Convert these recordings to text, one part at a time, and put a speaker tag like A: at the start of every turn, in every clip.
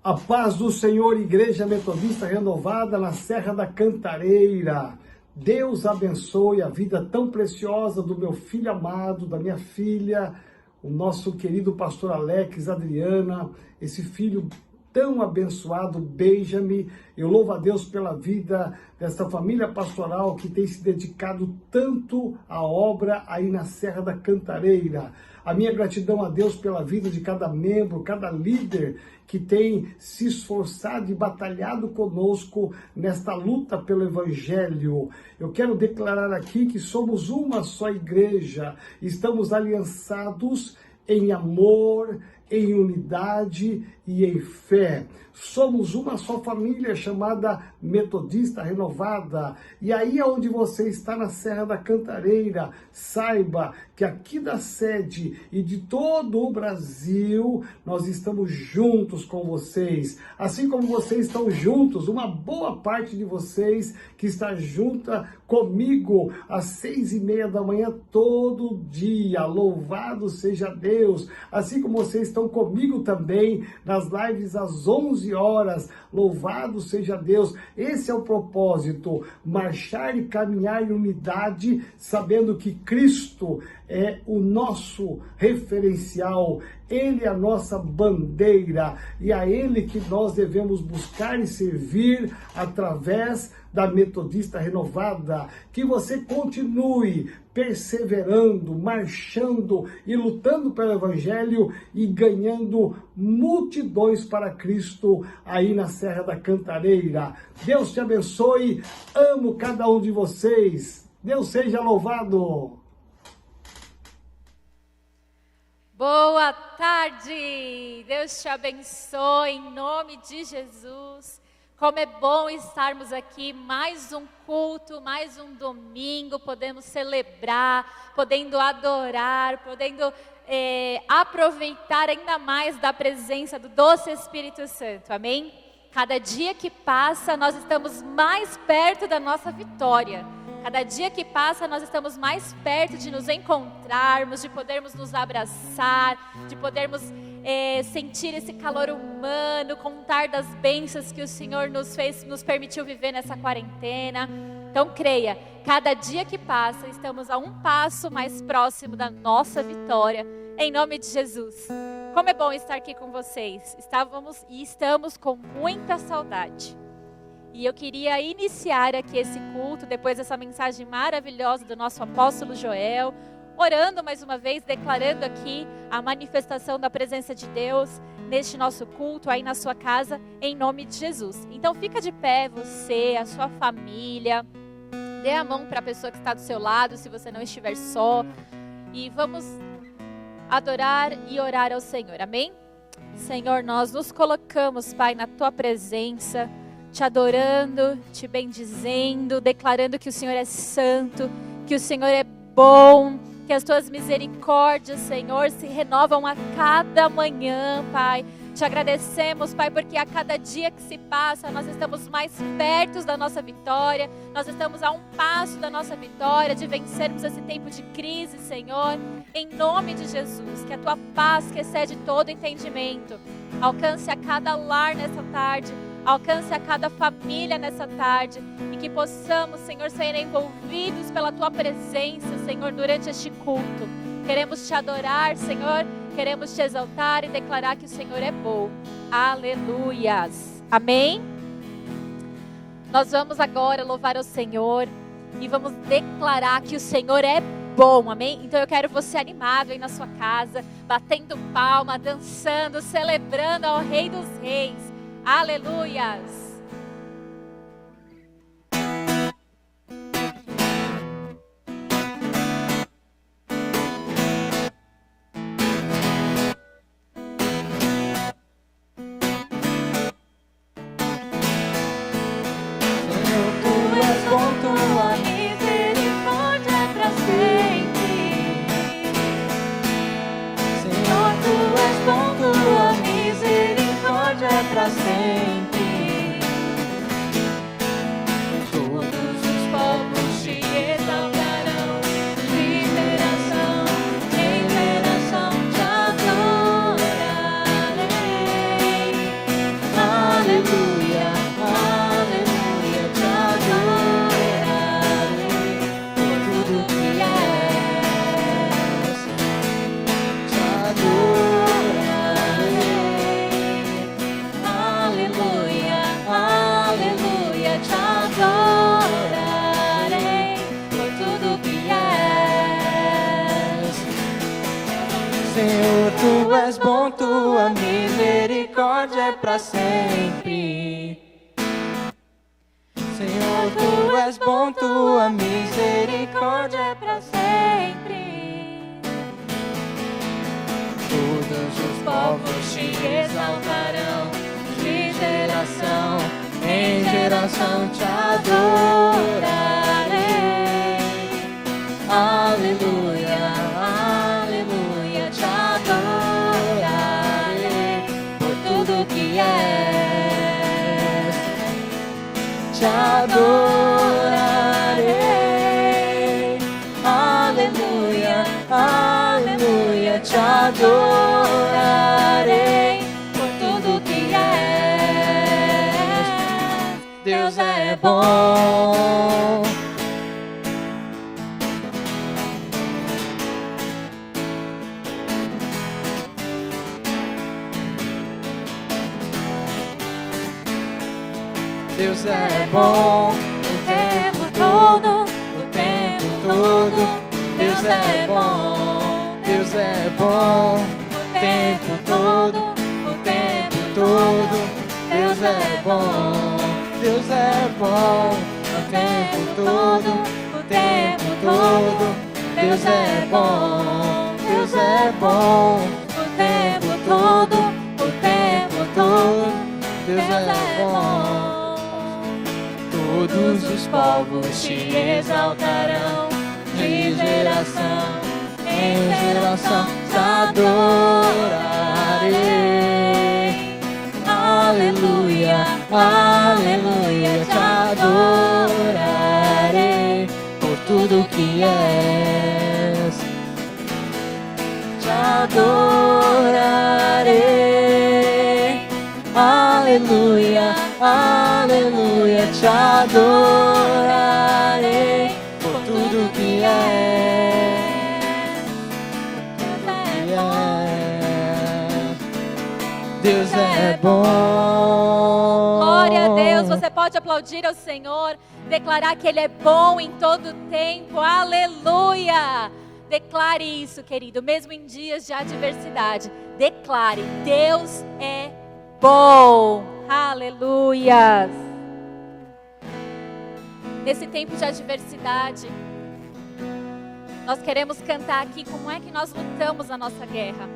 A: A paz do Senhor, Igreja Metodista Renovada na Serra da Cantareira. Deus abençoe a vida tão preciosa do meu filho amado, da minha filha, o nosso querido pastor Alex, Adriana, esse filho tão abençoado, Benjamin. Eu louvo a Deus pela vida dessa família pastoral que tem se dedicado tanto à obra aí na Serra da Cantareira. A minha gratidão a Deus pela vida de cada membro, cada líder que tem se esforçado e batalhado conosco nesta luta pelo Evangelho. Eu quero declarar aqui que somos uma só igreja, estamos aliançados em amor, em unidade e em fé. Somos uma só família chamada Metodista Renovada. E aí onde você está na Serra da Cantareira, saiba que aqui da sede e de todo o Brasil, nós estamos juntos com vocês. Assim como vocês estão juntos, uma boa parte de vocês que está junta comigo às 6:30 da manhã todo dia. Louvado seja Deus. Assim como vocês estão comigo também nas lives às 11 horas. Louvado seja Deus. Esse é o propósito, marchar e caminhar em unidade, sabendo que Cristo é o nosso referencial, Ele é a nossa bandeira e a Ele que nós devemos buscar e servir através da Metodista Renovada. Que você continue perseverando, marchando e lutando pelo Evangelho e ganhando multidões para Cristo aí na Serra da Cantareira. Deus te abençoe, amo cada um de vocês. Deus seja louvado.
B: Boa tarde! Deus te abençoe em nome de Jesus. Como é bom estarmos aqui, mais um culto, mais um domingo, podemos celebrar, podendo adorar, podendo aproveitar ainda mais da presença do doce Espírito Santo, amém? Cada dia que passa, nós estamos mais perto da nossa vitória. Cada dia que passa, nós estamos mais perto de nos encontrarmos, de podermos nos abraçar, de podermos sentir esse calor humano, contar das bênçãos que o Senhor nos permitiu viver nessa quarentena. Então creia, cada dia que passa, estamos a um passo mais próximo da nossa vitória, em nome de Jesus. Como é bom estar aqui com vocês. Estamos com muita saudade. E eu queria iniciar aqui esse culto, depois dessa mensagem maravilhosa do nosso apóstolo Joel, orando mais uma vez, declarando aqui a manifestação da presença de Deus neste nosso culto, aí na sua casa, em nome de Jesus. Então fica de pé, você, a sua família, dê a mão para a pessoa que está do seu lado, se você não estiver só, e vamos adorar e orar ao Senhor, amém? Senhor, nós nos colocamos, Pai, na Tua presença, te adorando, te bendizendo, declarando que o Senhor é santo, que o Senhor é bom, que as tuas misericórdias, Senhor, se renovam a cada manhã, Pai. Te agradecemos, Pai, porque a cada dia que se passa, nós estamos mais perto da nossa vitória, nós estamos a um passo da nossa vitória, de vencermos esse tempo de crise, Senhor, em nome de Jesus. Que a tua paz, que excede todo entendimento, alcance a cada lar nessa tarde, alcance a cada família nessa tarde e que possamos, Senhor, ser envolvidos pela Tua presença, Senhor, durante este culto. Queremos Te adorar, Senhor, queremos Te exaltar e declarar que o Senhor é bom. Aleluias. Amém? Nós vamos agora louvar o Senhor e vamos declarar que o Senhor é bom, amém? Então eu quero você animado aí na sua casa, batendo palma, dançando, celebrando ao Rei dos Reis. Aleluias!
C: Sempre. misericórdia é pra sempre. Senhor, tu és bom, tua misericórdia é pra sempre. Todos os povos te exaltarão, de geração em geração te adorarei. Aleluia, aleluia, te adorarei por tudo que és. Te adorarei. Aleluia, aleluia, te adorarei por tudo que és. Deus é bom. Deus é bom o tempo todo, o tempo todo. Deus é bom, Deus é bom o tempo todo, o tempo todo. Deus é bom, Deus é bom o tempo todo, o tempo todo. Deus é bom, Deus é bom o tempo todo, o tempo todo. Deus é bom. Todos os povos te exaltarão, de geração em geração te adorarei. Aleluia, aleluia, te adorarei por tudo que és. Te adorarei. Aleluia, aleluia, te adorarei por tudo que és. Deus é bom.
B: Glória a Deus, você pode aplaudir ao Senhor, declarar que Ele é bom em todo tempo, aleluia. Declare isso, querido, mesmo em dias de adversidade, declare, Deus é bom, aleluias. Nesse tempo de adversidade, nós queremos cantar aqui como é que nós lutamos a nossa guerra.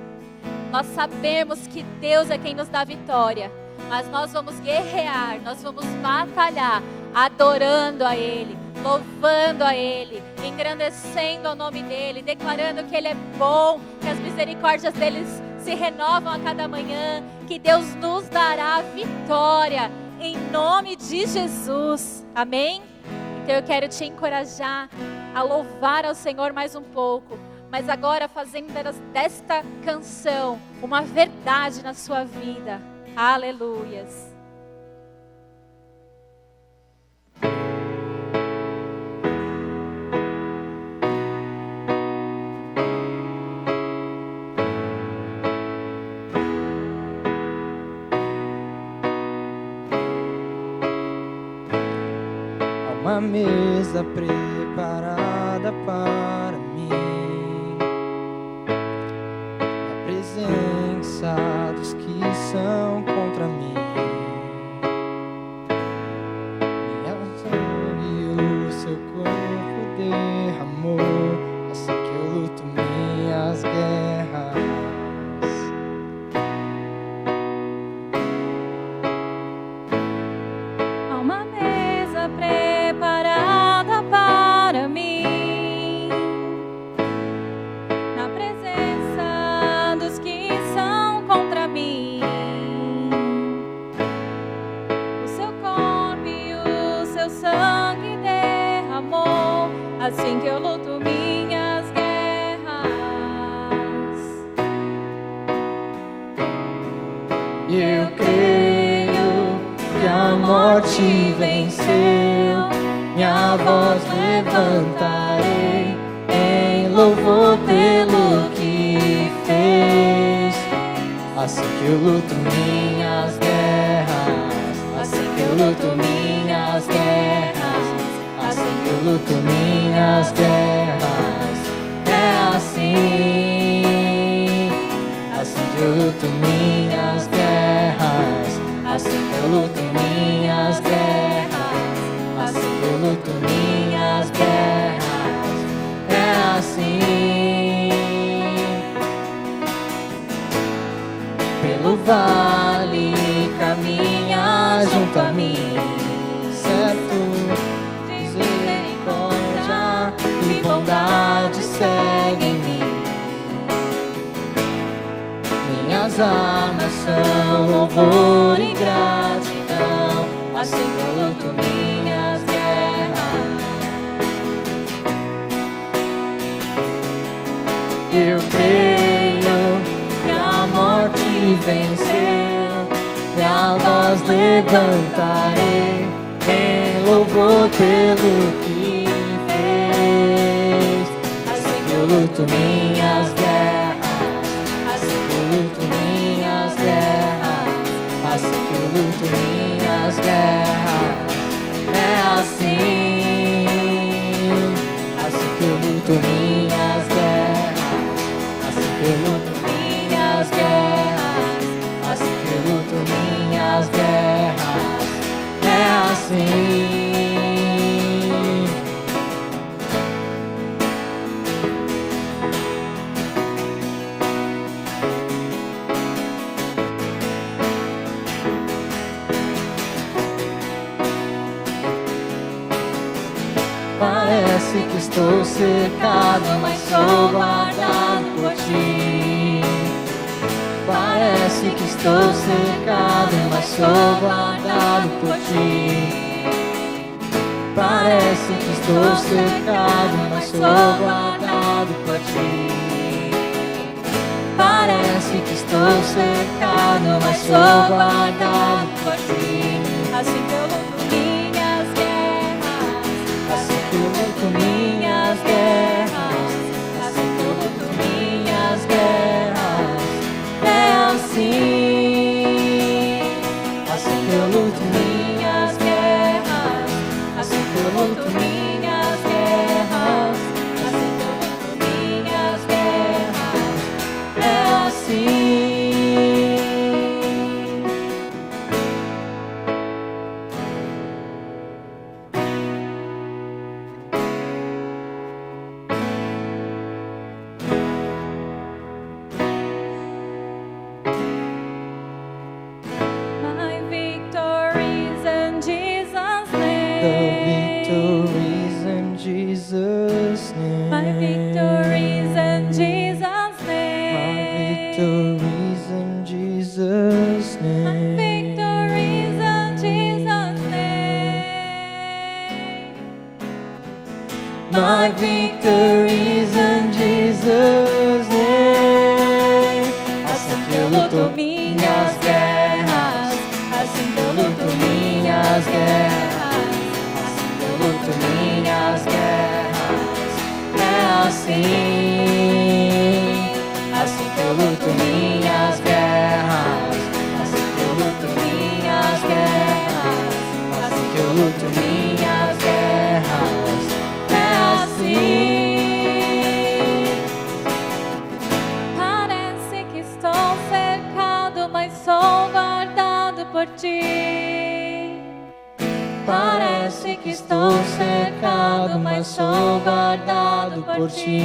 B: Nós sabemos que Deus é quem nos dá vitória, mas nós vamos guerrear, nós vamos batalhar, adorando a Ele, louvando a Ele, engrandecendo o nome dEle, declarando que Ele é bom, que as misericórdias dEle se renovam a cada manhã, que Deus nos dará vitória, em nome de Jesus, amém? Então eu quero te encorajar a louvar ao Senhor mais um pouco, mas agora fazendo desta canção uma verdade na sua vida, aleluias.
C: Uma mesa preparada para mim, na presença dos que são contra mim. Minha sangue e o seu corpo derramou, assim que eu luto minhas guerras.
B: Há uma mesa preparada para mim, na presença dos que são contra mim. O seu corpo e o seu sangue derramou, assim que eu luto minhas guerras.
C: Eu creio que a morte venceu, minha voz levantarei em louvor pelo que fez. Assim que eu luto minhas guerras, assim que eu luto minhas guerras, assim que eu luto minhas guerras. É assim, assim que eu luto minhas guerras. assim eu luto minhas guerras, assim eu luto minhas guerras, é assim. Pelo vale caminha junto a mim, certo de misericórdia e bondade segue em mim. Minhas armas são louvor e gratidão, assim eu luto minhas guerras. Eu creio que a morte venceu, e a voz levantarei em louvor pelo que fez. Assim que eu luto minhas guerras, assim que eu luto minhas guerras, assim que eu luto minhas guerras, é assim. Assim que eu luto minhas guerras, assim que eu luto minhas guerras, assim que eu luto minhas guerras, é assim. Parece que estou cercado, mas sou guardado por ti. Parece que estou cercado, mas sou guardado por ti. Parece que estou cercado, mas sou guardado por ti. Parece que estou cercado, mas sou guardado por ti. Assim que eu luto minhas guerras, assim que eu luto minhas guerras, assim que eu luto minhas guerras, é assim. Assim que eu luto minhas guerras, assim que eu luto minhas guerras, assim que eu luto minhas guerras, é assim.
B: My victories in Jesus'
C: The
B: name.
C: victories in Jesus' name.
B: My victories in Jesus' name.
C: My victories in Jesus'
B: My
C: name.
B: victories in Jesus' name.
C: My victories in Jesus' name. Assim que eu luto minhas guerras, assim que eu luto minhas guerras, assim que eu luto minhas guerras, é assim. Assim que eu luto minhas guerras, assim que eu luto minhas guerras, assim que eu luto minhas guerras, é assim.
B: Parece que estou cercado, mas sou guardado por ti.
C: Parece que estou cercado, mas sou guardado por ti.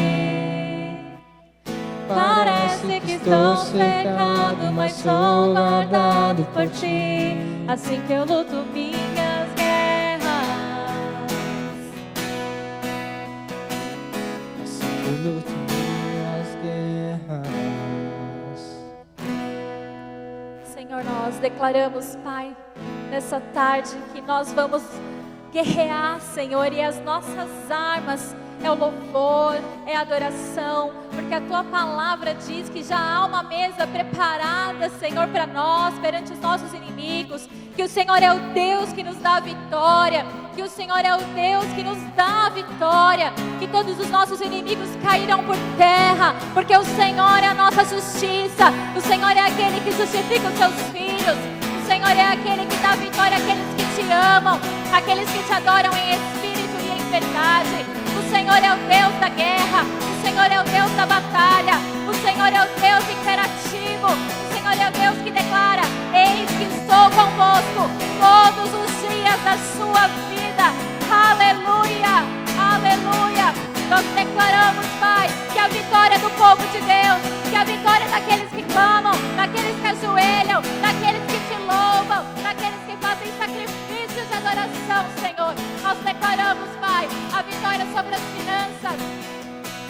B: Parece que estou cercado, mas sou guardado por ti. Assim que eu luto minhas guerras.
C: Assim que eu luto minhas guerras.
B: Senhor, nós declaramos, Pai, nessa tarde que nós vamos guerrear, Senhor, e as nossas armas é o louvor, é a adoração, porque a Tua palavra diz que já há uma mesa preparada, Senhor, para nós, perante os nossos inimigos, que o Senhor é o Deus que nos dá a vitória, que o Senhor é o Deus que nos dá a vitória, que todos os nossos inimigos cairão por terra, porque o Senhor é a nossa justiça, o Senhor é aquele que justifica os seus filhos, o Senhor é aquele que dá vitória àqueles que te amam, aqueles que te adoram em espírito e em verdade. O Senhor é o Deus da guerra, o Senhor é o Deus da batalha, o Senhor é o Deus imperativo, o Senhor é o Deus que declara: eis que estou convosco tua vida. Aleluia, aleluia. Nós declaramos, Pai, que a vitória do povo de Deus, que a vitória daqueles que clamam, daqueles que ajoelham, daqueles que te louvam, daqueles que fazem sacrifícios de adoração, Senhor. Nós declaramos, Pai, a vitória sobre as finanças.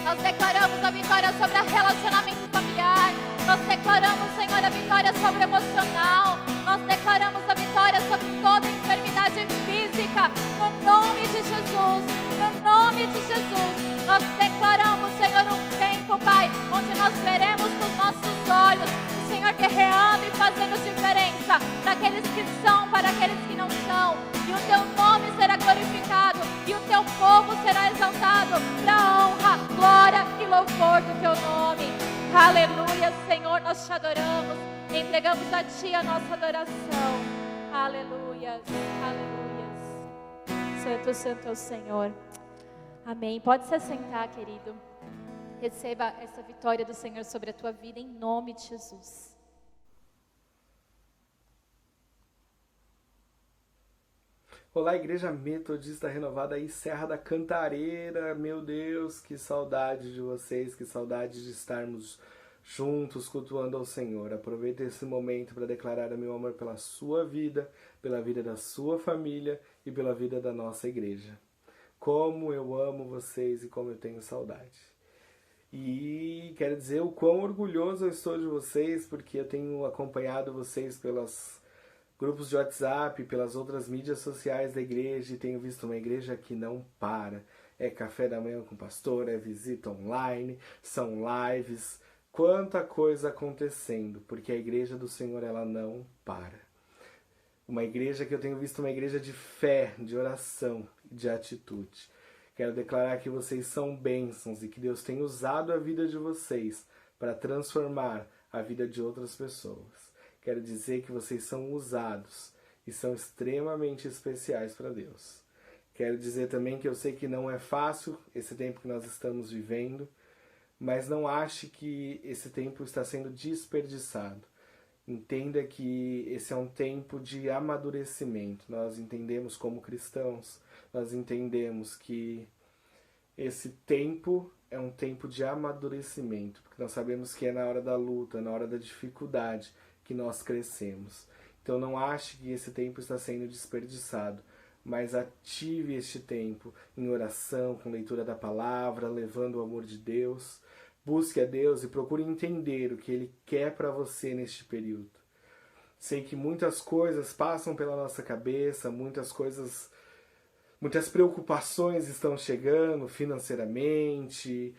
B: Nós declaramos a vitória sobre o relacionamento familiar. Nós declaramos, Senhor, a vitória sobre o emocional. Nós declaramos a vitória sobre toda enfermidade física. No nome de Jesus. No nome de Jesus. Nós declaramos, Senhor, um tempo, Pai, onde nós veremos com os nossos olhos o Senhor guerreando e fazendo diferença daqueles que são para aqueles que não são. E o teu nome será glorificado e o teu povo será exaltado para a honra, glória e louvor do teu nome. Aleluia, Senhor, nós te adoramos, entregamos a ti a nossa adoração. Aleluia, aleluia. Santo, santo é o Senhor. Amém. Pode se assentar, querido. Receba essa vitória do Senhor sobre a tua vida em nome de Jesus.
D: Olá, Igreja Metodista Renovada aí, Serra da Cantareira. Meu Deus, que saudade de vocês, que saudade de estarmos juntos cultuando ao Senhor. Aproveita esse momento para declarar o meu amor pela sua vida, pela vida da sua família e pela vida da nossa igreja. Como eu amo vocês e como eu tenho saudade. E quero dizer o quão orgulhoso eu estou de vocês, porque eu tenho acompanhado vocês pelos grupos de WhatsApp, pelas outras mídias sociais da igreja, e tenho visto uma igreja que não para. É café da manhã com o pastor, é visita online, são lives, quanta coisa acontecendo, porque a igreja do Senhor, ela não para. Uma igreja que eu tenho visto, uma igreja de fé, de oração, de atitude. Quero declarar que vocês são bênçãos e que Deus tem usado a vida de vocês para transformar a vida de outras pessoas. Quero dizer que vocês são usados e são extremamente especiais para Deus. Quero dizer também que eu sei que não é fácil esse tempo que nós estamos vivendo, mas não ache que esse tempo está sendo desperdiçado. Entenda que esse é um tempo de amadurecimento. Nós entendemos como cristãos, nós entendemos que esse tempo é um tempo de amadurecimento, porque nós sabemos que é na hora da luta, na hora da dificuldade que nós crescemos. Então não ache que esse tempo está sendo desperdiçado, mas ative este tempo em oração, com leitura da palavra, levando o amor de Deus. Busque a Deus e procure entender o que Ele quer para você neste período. Sei que muitas coisas passam pela nossa cabeça, muitas preocupações estão chegando financeiramente, em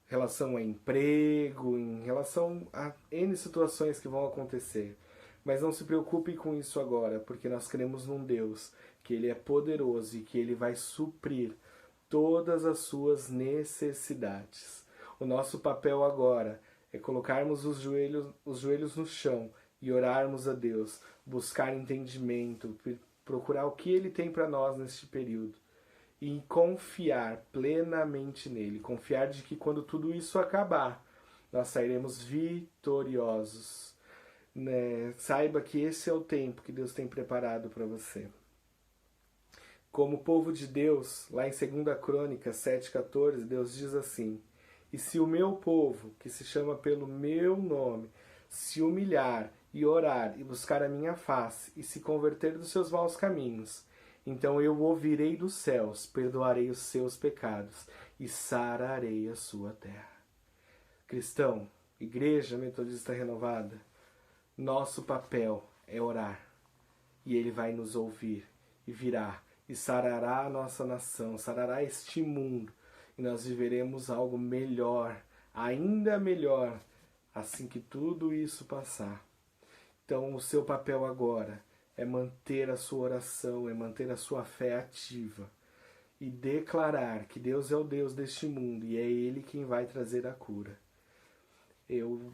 D: relação a emprego, em relação a N situações que vão acontecer. Mas não se preocupe com isso agora, porque nós cremos num Deus que Ele é poderoso e que Ele vai suprir todas as suas necessidades. O nosso papel agora é colocarmos os joelhos no chão e orarmos a Deus, buscar entendimento, procurar o que Ele tem para nós neste período e confiar plenamente nele, confiar de que quando tudo isso acabar, nós sairemos vitoriosos. Saiba que esse é o tempo que Deus tem preparado para você. Como povo de Deus, lá em 2 Crônicas 7,14, Deus diz assim: e se o meu povo, que se chama pelo meu nome, se humilhar e orar e buscar a minha face e se converter dos seus maus caminhos, então eu ouvirei dos céus, perdoarei os seus pecados e sararei a sua terra. Cristão, Igreja Metodista Renovada, nosso papel é orar e Ele vai nos ouvir e virá e sarará a nossa nação, sarará este mundo. E nós viveremos algo melhor, ainda melhor, assim que tudo isso passar. Então o seu papel agora é manter a sua oração, é manter a sua fé ativa e declarar que Deus é o Deus deste mundo e é Ele quem vai trazer a cura. Eu,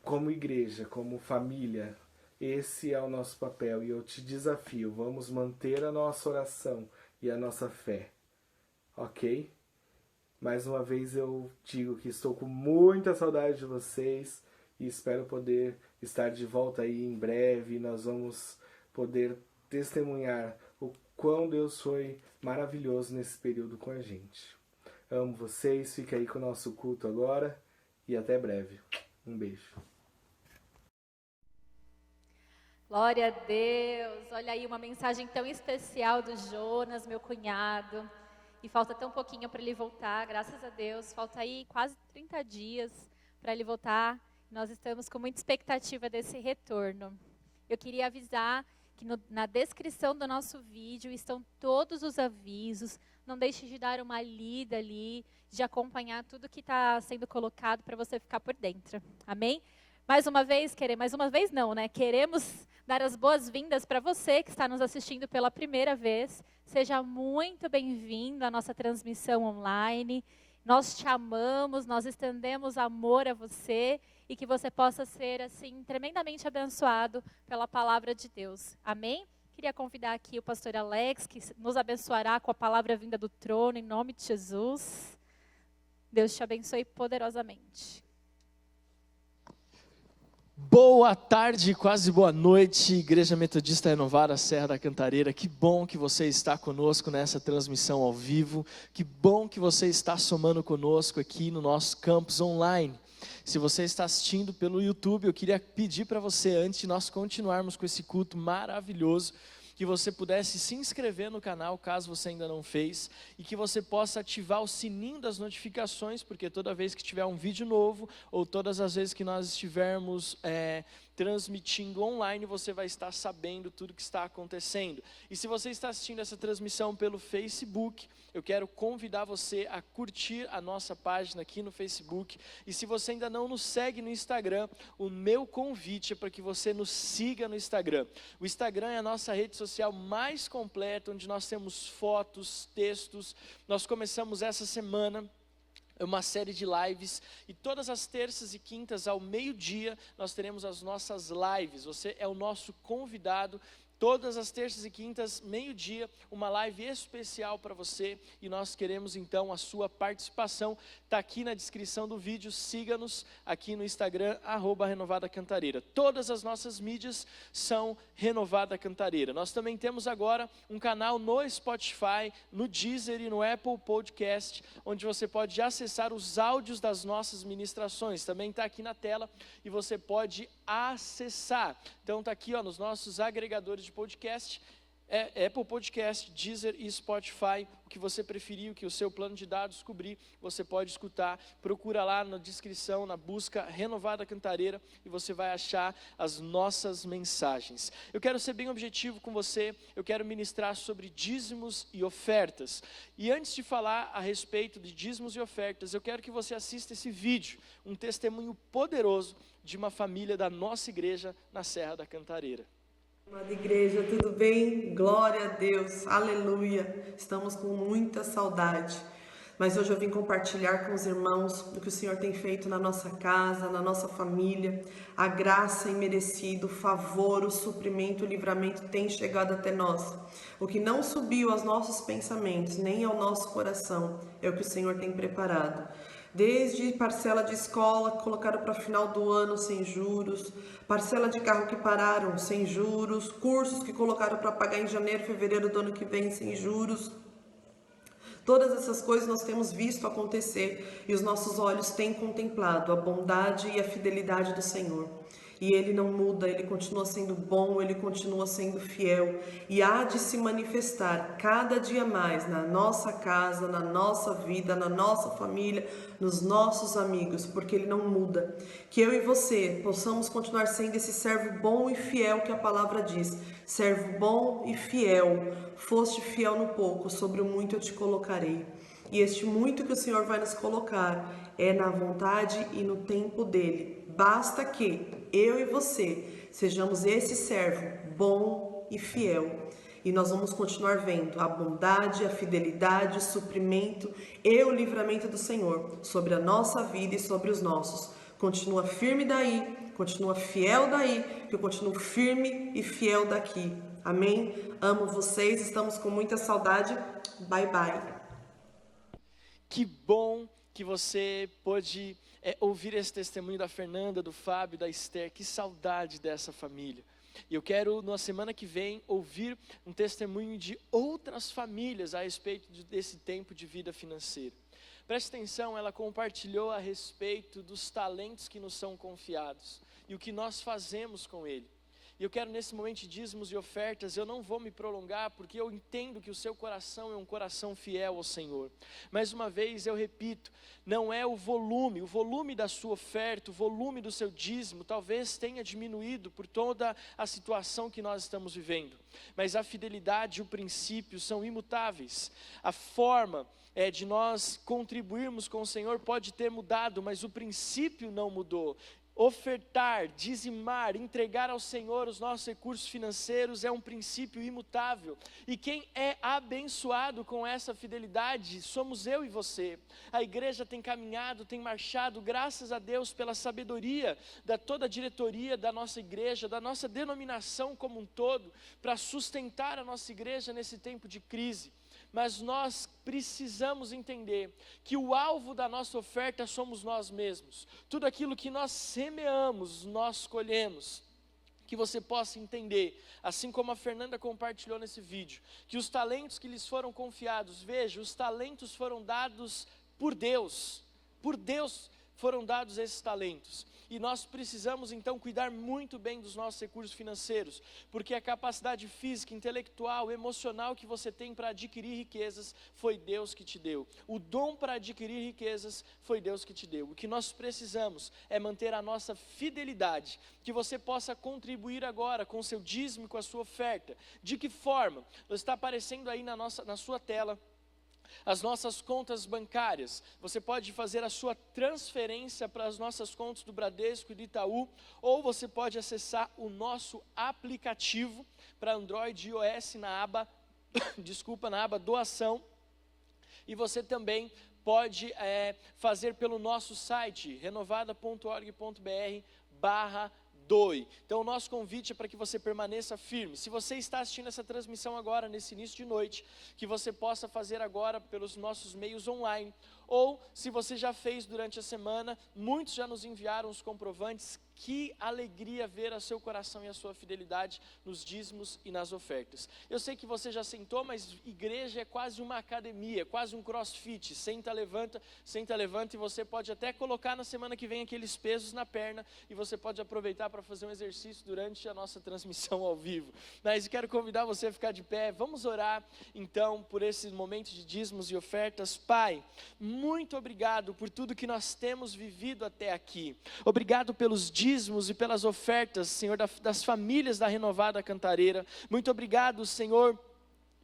D: como igreja, como família, esse é o nosso papel e eu te desafio, vamos manter a nossa oração e a nossa fé, ok? Mais uma vez eu digo que estou com muita saudade de vocês e espero poder estar de volta aí em breve. Nós vamos poder testemunhar o quão Deus foi maravilhoso nesse período com a gente. Amo vocês, fica aí com o nosso culto agora e até breve. Um beijo.
B: Glória a Deus. Olha aí uma mensagem tão especial do Jonas, meu cunhado. E falta tão pouquinho para ele voltar, graças a Deus. Falta aí quase 30 dias para ele voltar. Nós estamos com muita expectativa desse retorno. Eu queria avisar que na descrição do nosso vídeo estão todos os avisos. Não deixe de dar uma lida ali, de acompanhar tudo que está sendo colocado para você ficar por dentro. Amém? Mais uma vez não, né? Queremos dar as boas-vindas para você que está nos assistindo pela primeira vez. Seja muito bem-vindo à nossa transmissão online. Nós te amamos, nós estendemos amor a você e que você possa ser, assim, tremendamente abençoado pela palavra de Deus. Amém? Queria convidar aqui o pastor Alex, que nos abençoará com a palavra vinda do trono, em nome de Jesus. Deus te abençoe poderosamente.
C: Boa tarde, quase boa noite, Igreja Metodista Renovada, Serra da Cantareira. Que bom que você está conosco nessa transmissão ao vivo. Que bom que você está somando conosco aqui no nosso campus online. Se você está assistindo pelo YouTube, eu queria pedir para você, antes de nós continuarmos com esse culto maravilhoso, que você pudesse se inscrever no canal, caso você ainda não fez, e que você possa ativar o sininho das notificações, porque toda vez que tiver um vídeo novo, ou todas as vezes que nós estivermos transmitindo online, você vai estar sabendo tudo que está acontecendo. E se você está assistindo essa transmissão pelo Facebook, eu quero convidar você a curtir a nossa página aqui no Facebook. E se você ainda não nos segue no Instagram, o meu convite é para que você nos siga no Instagram. O Instagram é a nossa rede social mais completa, onde nós temos fotos, textos. Nós começamos essa semana uma série de lives, e todas as terças e quintas ao meio-dia nós teremos as nossas lives. Você é o nosso convidado. Todas as terças e quintas, meio-dia, uma live especial para você, e nós queremos então a sua participação. Está aqui na descrição do vídeo, siga-nos aqui no Instagram, @RenovaдаCantareira. Todas as nossas mídias são Renovada Cantareira. Nós também temos agora um canal no Spotify, no Deezer e no Apple Podcast, onde você pode acessar os áudios das nossas ministrações. Também está aqui na tela e você pode acessar. Então está aqui nos nossos agregadores de podcast, Apple Podcast, Deezer e Spotify. O que você preferir, o que o seu plano de dados cobrir, você pode escutar. Procura lá na descrição, na busca Renovada Cantareira, e você vai achar as nossas mensagens. Eu quero ser bem objetivo com você, eu quero ministrar sobre dízimos e ofertas. E antes de falar a respeito de dízimos e ofertas, eu quero que você assista esse vídeo, um testemunho poderoso de uma família da nossa igreja na Serra da Cantareira.
E: Amada igreja, tudo bem? Glória a Deus, aleluia. Estamos com muita saudade, mas hoje eu vim compartilhar com os irmãos o que o Senhor tem feito na nossa casa, na nossa família. A graça imerecida, o favor, o suprimento, o livramento tem chegado até nós. O que não subiu aos nossos pensamentos, nem ao nosso coração, é o que o Senhor tem preparado. Desde parcela de escola que colocaram para final do ano sem juros, parcela de carro que pararam sem juros, cursos que colocaram para pagar em janeiro, fevereiro do ano que vem sem juros. Todas essas coisas nós temos visto acontecer e os nossos olhos têm contemplado a bondade e a fidelidade do Senhor. E Ele não muda, Ele continua sendo bom, Ele continua sendo fiel e há de se manifestar cada dia mais na nossa casa, na nossa vida, na nossa família, nos nossos amigos, porque Ele não muda. Que eu e você possamos continuar sendo esse servo bom e fiel que a palavra diz. Servo bom e fiel, foste fiel no pouco, sobre o muito eu te colocarei. E este muito que o Senhor vai nos colocar é na vontade e no tempo dEle. Basta que eu e você sejamos esse servo bom e fiel. E nós vamos continuar vendo a bondade, a fidelidade, o suprimento e o livramento do Senhor sobre a nossa vida e sobre os nossos. Continua firme daí, continua fiel daí, que eu continuo firme e fiel daqui. Amém? Amo vocês, estamos com muita saudade. Bye, bye.
C: Que bom que você pôde ouvir esse testemunho da Fernanda, do Fábio, da Esther. Que saudade dessa família. E eu quero, na semana que vem, ouvir um testemunho de outras famílias a respeito desse tempo de vida financeira. Preste atenção, ela compartilhou a respeito dos talentos que nos são confiados e o que nós fazemos com ele. E eu quero nesse momento de dízimos e ofertas, eu não vou me prolongar, porque eu entendo que o seu coração é um coração fiel ao Senhor. Mais uma vez eu repito, não é o volume da sua oferta, o volume do seu dízimo, talvez tenha diminuído por toda a situação que nós estamos vivendo. Mas a fidelidade e o princípio são imutáveis. A forma de nós contribuirmos com o Senhor pode ter mudado, mas o princípio não mudou. Ofertar, dizimar, entregar ao Senhor os nossos recursos financeiros é um princípio imutável. E quem é abençoado com essa fidelidade somos eu e você. A igreja tem caminhado, tem marchado, graças a Deus pela sabedoria da toda a diretoria da nossa igreja, da nossa denominação como um todo, para sustentar a nossa igreja nesse tempo de crise. Mas nós precisamos entender que o alvo da nossa oferta somos nós mesmos. Tudo aquilo que nós semeamos, nós colhemos. Que você possa entender, assim como a Fernanda compartilhou nesse vídeo, que os talentos que lhes foram confiados, veja, os talentos foram dados por Deus foram dados esses talentos. E nós precisamos então cuidar muito bem dos nossos recursos financeiros, porque a capacidade física, intelectual, emocional que você tem para adquirir riquezas, foi Deus que te deu. O dom para adquirir riquezas, foi Deus que te deu. O que nós precisamos é manter a nossa fidelidade, que você possa contribuir agora com o seu dízimo, com a sua oferta. De que forma? Está aparecendo aí na sua tela as nossas contas bancárias. Você pode fazer a sua transferência para as nossas contas do Bradesco e do Itaú, ou você pode acessar o nosso aplicativo para Android e iOS na aba doação, e você também pode fazer pelo nosso site renovada.org.br/doe. Então o nosso convite é para que você permaneça firme. Se você está assistindo essa transmissão agora, nesse início de noite, que você possa fazer agora pelos nossos meios online, ou se você já fez durante a semana, muitos já nos enviaram os comprovantes. Que alegria ver o seu coração e a sua fidelidade nos dízimos e nas ofertas. Eu sei que você já sentou, mas igreja é quase uma academia, quase um crossfit. Senta, levanta, e você pode até colocar na semana que vem aqueles pesos na perna, e você pode aproveitar para fazer um exercício durante a nossa transmissão ao vivo. Mas quero convidar você a ficar de pé. Vamos orar então por esse momento de dízimos e ofertas. Pai, muito obrigado por tudo que nós temos vivido até aqui. Obrigado pelos dízimos e pelas ofertas, Senhor, das famílias da Renovada Cantareira. Muito obrigado, Senhor,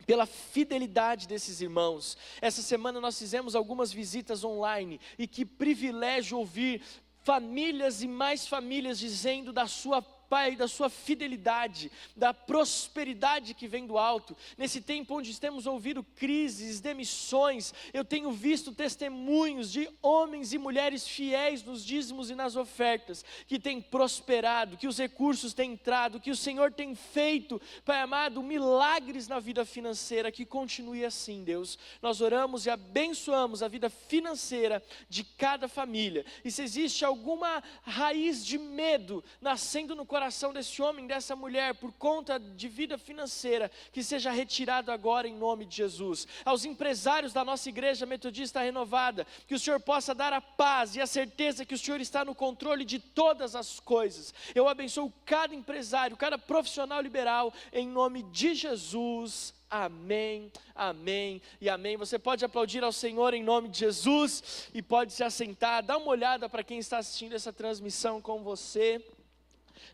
C: pela fidelidade desses irmãos. Essa semana nós fizemos algumas visitas online, e que privilégio ouvir famílias e mais famílias dizendo da sua Pai, da sua fidelidade, da prosperidade que vem do alto. Nesse tempo onde temos ouvido crises, demissões, eu tenho visto testemunhos de homens e mulheres fiéis nos dízimos e nas ofertas, que têm prosperado, que os recursos têm entrado, que o Senhor tem feito, Pai amado, milagres na vida financeira. Que continue assim, Deus. Nós oramos e abençoamos a vida financeira de cada família. E se existe alguma raiz de medo nascendo no coração desse homem, dessa mulher, por conta de vida financeira, que seja retirado agora em nome de Jesus. Aos empresários da nossa igreja metodista renovada, que o Senhor possa dar a paz e a certeza que o Senhor está no controle de todas as coisas. Eu abençoo cada empresário, cada profissional liberal, em nome de Jesus. Amém, amém e amém. Você pode aplaudir ao Senhor em nome de Jesus, e pode se assentar. Dá uma olhada para quem está assistindo essa transmissão com você,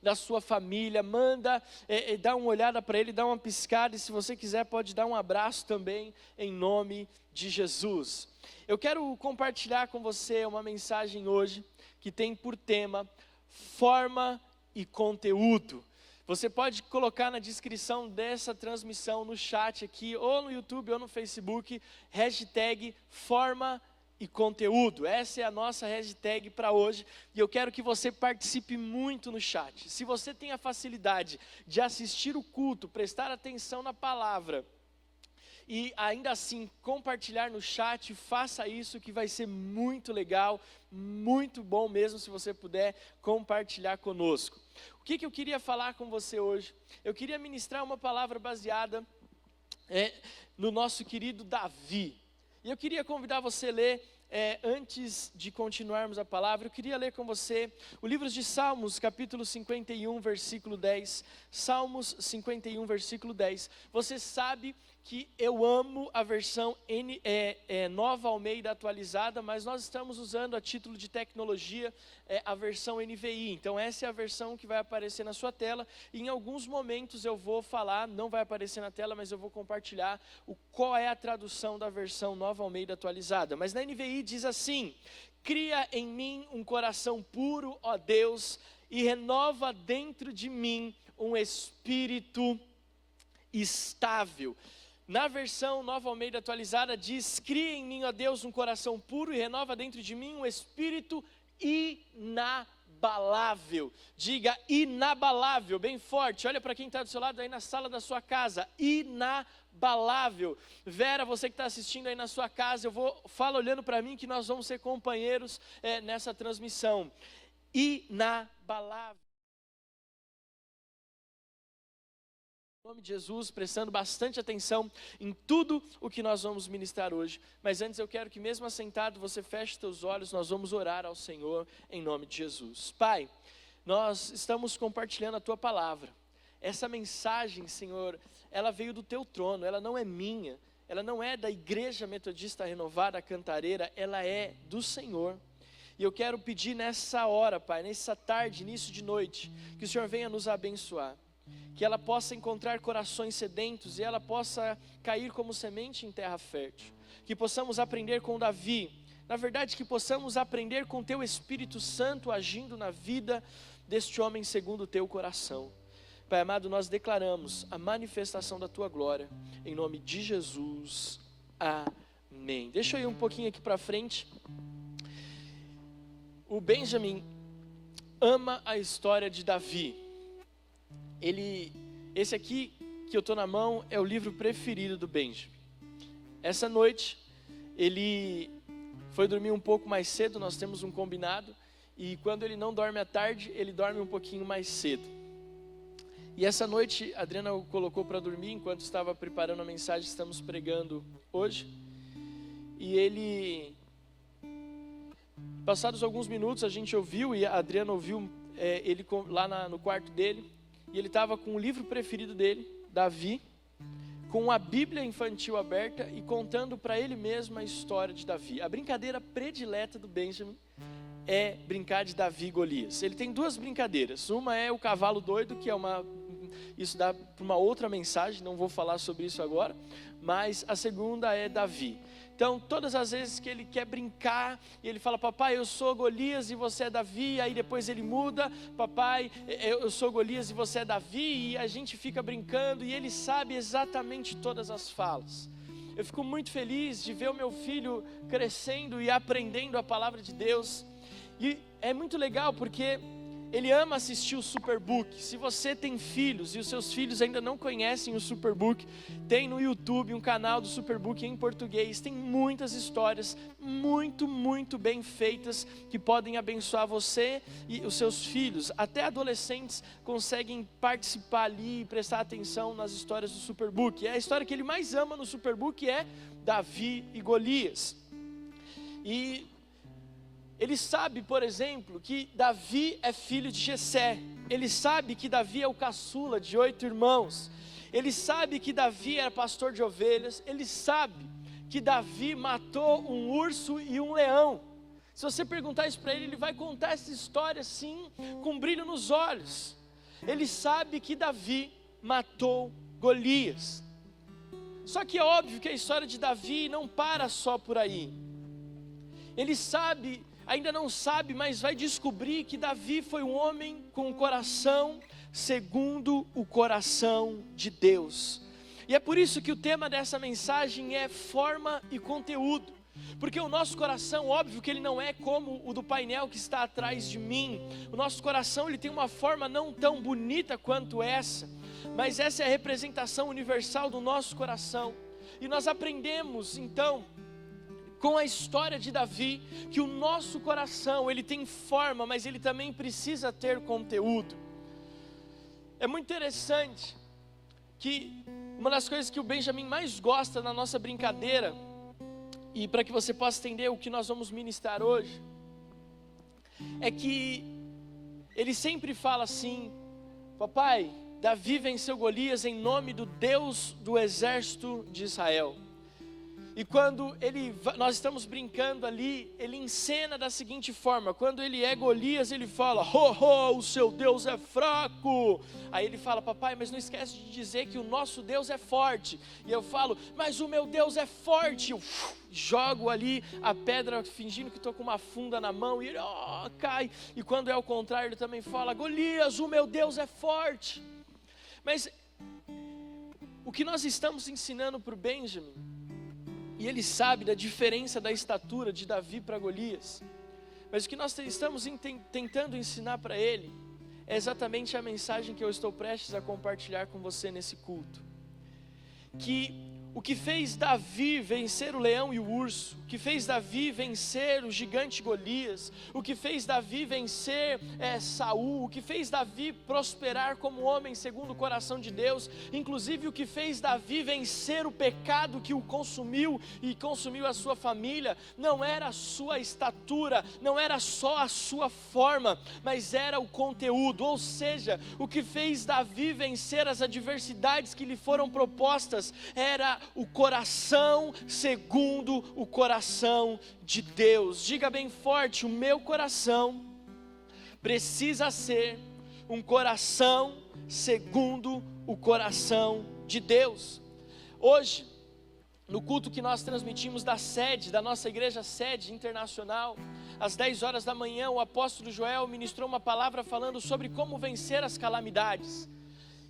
C: da sua família. Manda, dá uma olhada para ele, dá uma piscada, e se você quiser pode dar um abraço também, em nome de Jesus. Eu quero compartilhar com você uma mensagem hoje, que tem por tema, forma e conteúdo. Você pode colocar na descrição dessa transmissão, no chat aqui, ou no YouTube, ou no Facebook, hashtag forma e conteúdo. Essa é a nossa hashtag para hoje, e eu quero que você participe muito no chat. Se você tem a facilidade de assistir o culto, prestar atenção na palavra, e ainda assim compartilhar no chat, faça isso, que vai ser muito legal, muito bom mesmo, se você puder compartilhar conosco. O que eu queria falar com você hoje? Eu queria ministrar uma palavra baseada no nosso querido Davi. E eu queria convidar você a ler, antes de continuarmos a palavra, eu queria ler com você o livro de Salmos, capítulo 51, versículo 10. Salmos 51, versículo 10. Você sabe que eu amo a versão Nova Almeida atualizada, mas nós estamos usando a título de tecnologia a versão NVI. Então essa é a versão que vai aparecer na sua tela, e em alguns momentos eu vou falar, não vai aparecer na tela, mas eu vou compartilhar qual é a tradução da versão Nova Almeida atualizada. Mas na NVI diz assim: cria em mim um coração puro, ó Deus, e renova dentro de mim um espírito estável. Na versão Nova Almeida atualizada diz: cria em mim, ó Deus, um coração puro e renova dentro de mim um espírito inabalável. Diga inabalável, bem forte. Olha para quem está do seu lado aí na sala da sua casa. Inabalável. Vera, você que está assistindo aí na sua casa, fala olhando para mim que nós vamos ser companheiros nessa transmissão. Inabalável. Em nome de Jesus, prestando bastante atenção em tudo o que nós vamos ministrar hoje. Mas antes eu quero que mesmo assentado você feche seus olhos, nós vamos orar ao Senhor em nome de Jesus. Pai, nós estamos compartilhando a Tua palavra. Essa mensagem, Senhor, ela veio do Teu trono, ela não é minha, ela não é da Igreja Metodista Renovada Cantareira, ela é do Senhor. E eu quero pedir nessa hora, Pai, nessa tarde, início de noite, que o Senhor venha nos abençoar. Que ela possa encontrar corações sedentos e ela possa cair como semente em terra fértil. Que possamos aprender com Davi, na verdade que possamos aprender com Teu Espírito Santo agindo na vida deste homem segundo o Teu coração. Pai amado, nós declaramos a manifestação da Tua glória, em nome de Jesus, amém. Deixa eu ir um pouquinho aqui para frente. O Benjamin ama a história de Davi. Esse aqui que eu estou na mão é o livro preferido do Benjamin. Essa noite ele foi dormir um pouco mais cedo, nós temos um combinado, e quando ele não dorme à tarde, ele dorme um pouquinho mais cedo. E essa noite a Adriana o colocou para dormir enquanto estava preparando a mensagem que estamos pregando hoje. E ele, passados alguns minutos, a gente ouviu, e a Adriana ouviu ele lá no quarto dele. E ele estava com o livro preferido dele, Davi, com a Bíblia infantil aberta e contando para ele mesmo a história de Davi. A brincadeira predileta do Benjamin é brincar de Davi e Golias. Ele tem duas brincadeiras. Uma é o cavalo doido, que isso dá para uma outra mensagem, não vou falar sobre isso agora. Mas a segunda é Davi. Então, todas as vezes que ele quer brincar, e ele fala: papai, eu sou Golias e você é Davi, aí depois ele muda: papai, eu sou Golias e você é Davi, e a gente fica brincando, e ele sabe exatamente todas as falas. Eu fico muito feliz de ver o meu filho crescendo e aprendendo a palavra de Deus, e é muito legal porque ele ama assistir o Superbook. Se você tem filhos e os seus filhos ainda não conhecem o Superbook, tem no YouTube um canal do Superbook em português. Tem muitas histórias muito, muito bem feitas que podem abençoar você e os seus filhos. Até adolescentes conseguem participar ali e prestar atenção nas histórias do Superbook. A história que ele mais ama no Superbook é Davi e Golias. E ele sabe, por exemplo, que Davi é filho de Jessé. Ele sabe que Davi é o caçula de 8 irmãos. Ele sabe que Davi era pastor de ovelhas. Ele sabe que Davi matou um urso e um leão. Se você perguntar isso para ele, ele vai contar essa história assim, com brilho nos olhos. Ele sabe que Davi matou Golias. Só que é óbvio que a história de Davi não para só por aí. Ele sabe, ainda não sabe, mas vai descobrir que Davi foi um homem com o coração segundo o coração de Deus. E é por isso que o tema dessa mensagem é forma e conteúdo. Porque o nosso coração, óbvio que ele não é como o do painel que está atrás de mim. O nosso coração, ele tem uma forma não tão bonita quanto essa, mas essa é a representação universal do nosso coração. E nós aprendemos então com a história de Davi que o nosso coração, ele tem forma, mas ele também precisa ter conteúdo. É muito interessante que uma das coisas que o Benjamin mais gosta na nossa brincadeira, e para que você possa entender o que nós vamos ministrar hoje, é que ele sempre fala assim: papai, Davi venceu Golias em nome do Deus do exército de Israel. E quando nós estamos brincando ali, ele encena da seguinte forma: quando ele é Golias, ele fala: o seu Deus é fraco. Aí ele fala: papai, mas não esquece de dizer que o nosso Deus é forte. E eu falo: mas o meu Deus é forte. Eu jogo ali a pedra fingindo que estou com uma funda na mão, e ele cai. E quando é o contrário, ele também fala: Golias, o meu Deus é forte. Mas o que nós estamos ensinando para o Benjamin, e ele sabe da diferença da estatura de Davi para Golias, mas o que nós estamos tentando ensinar para ele é exatamente a mensagem que eu estou prestes a compartilhar com você nesse culto. Que o que fez Davi vencer o leão e o urso, o que fez Davi vencer o gigante Golias, o que fez Davi vencer Saul, o que fez Davi prosperar como homem segundo o coração de Deus, inclusive o que fez Davi vencer o pecado que o consumiu e consumiu a sua família, não era a sua estatura, não era só a sua forma, mas era o conteúdo. Ou seja, o que fez Davi vencer as adversidades que lhe foram propostas era o coração segundo o coração de Deus. Diga bem forte: o meu coração precisa ser um coração segundo o coração de Deus. Hoje, no culto que nós transmitimos da nossa igreja sede internacional, às 10 horas da manhã, o apóstolo Joel ministrou uma palavra falando sobre como vencer as calamidades.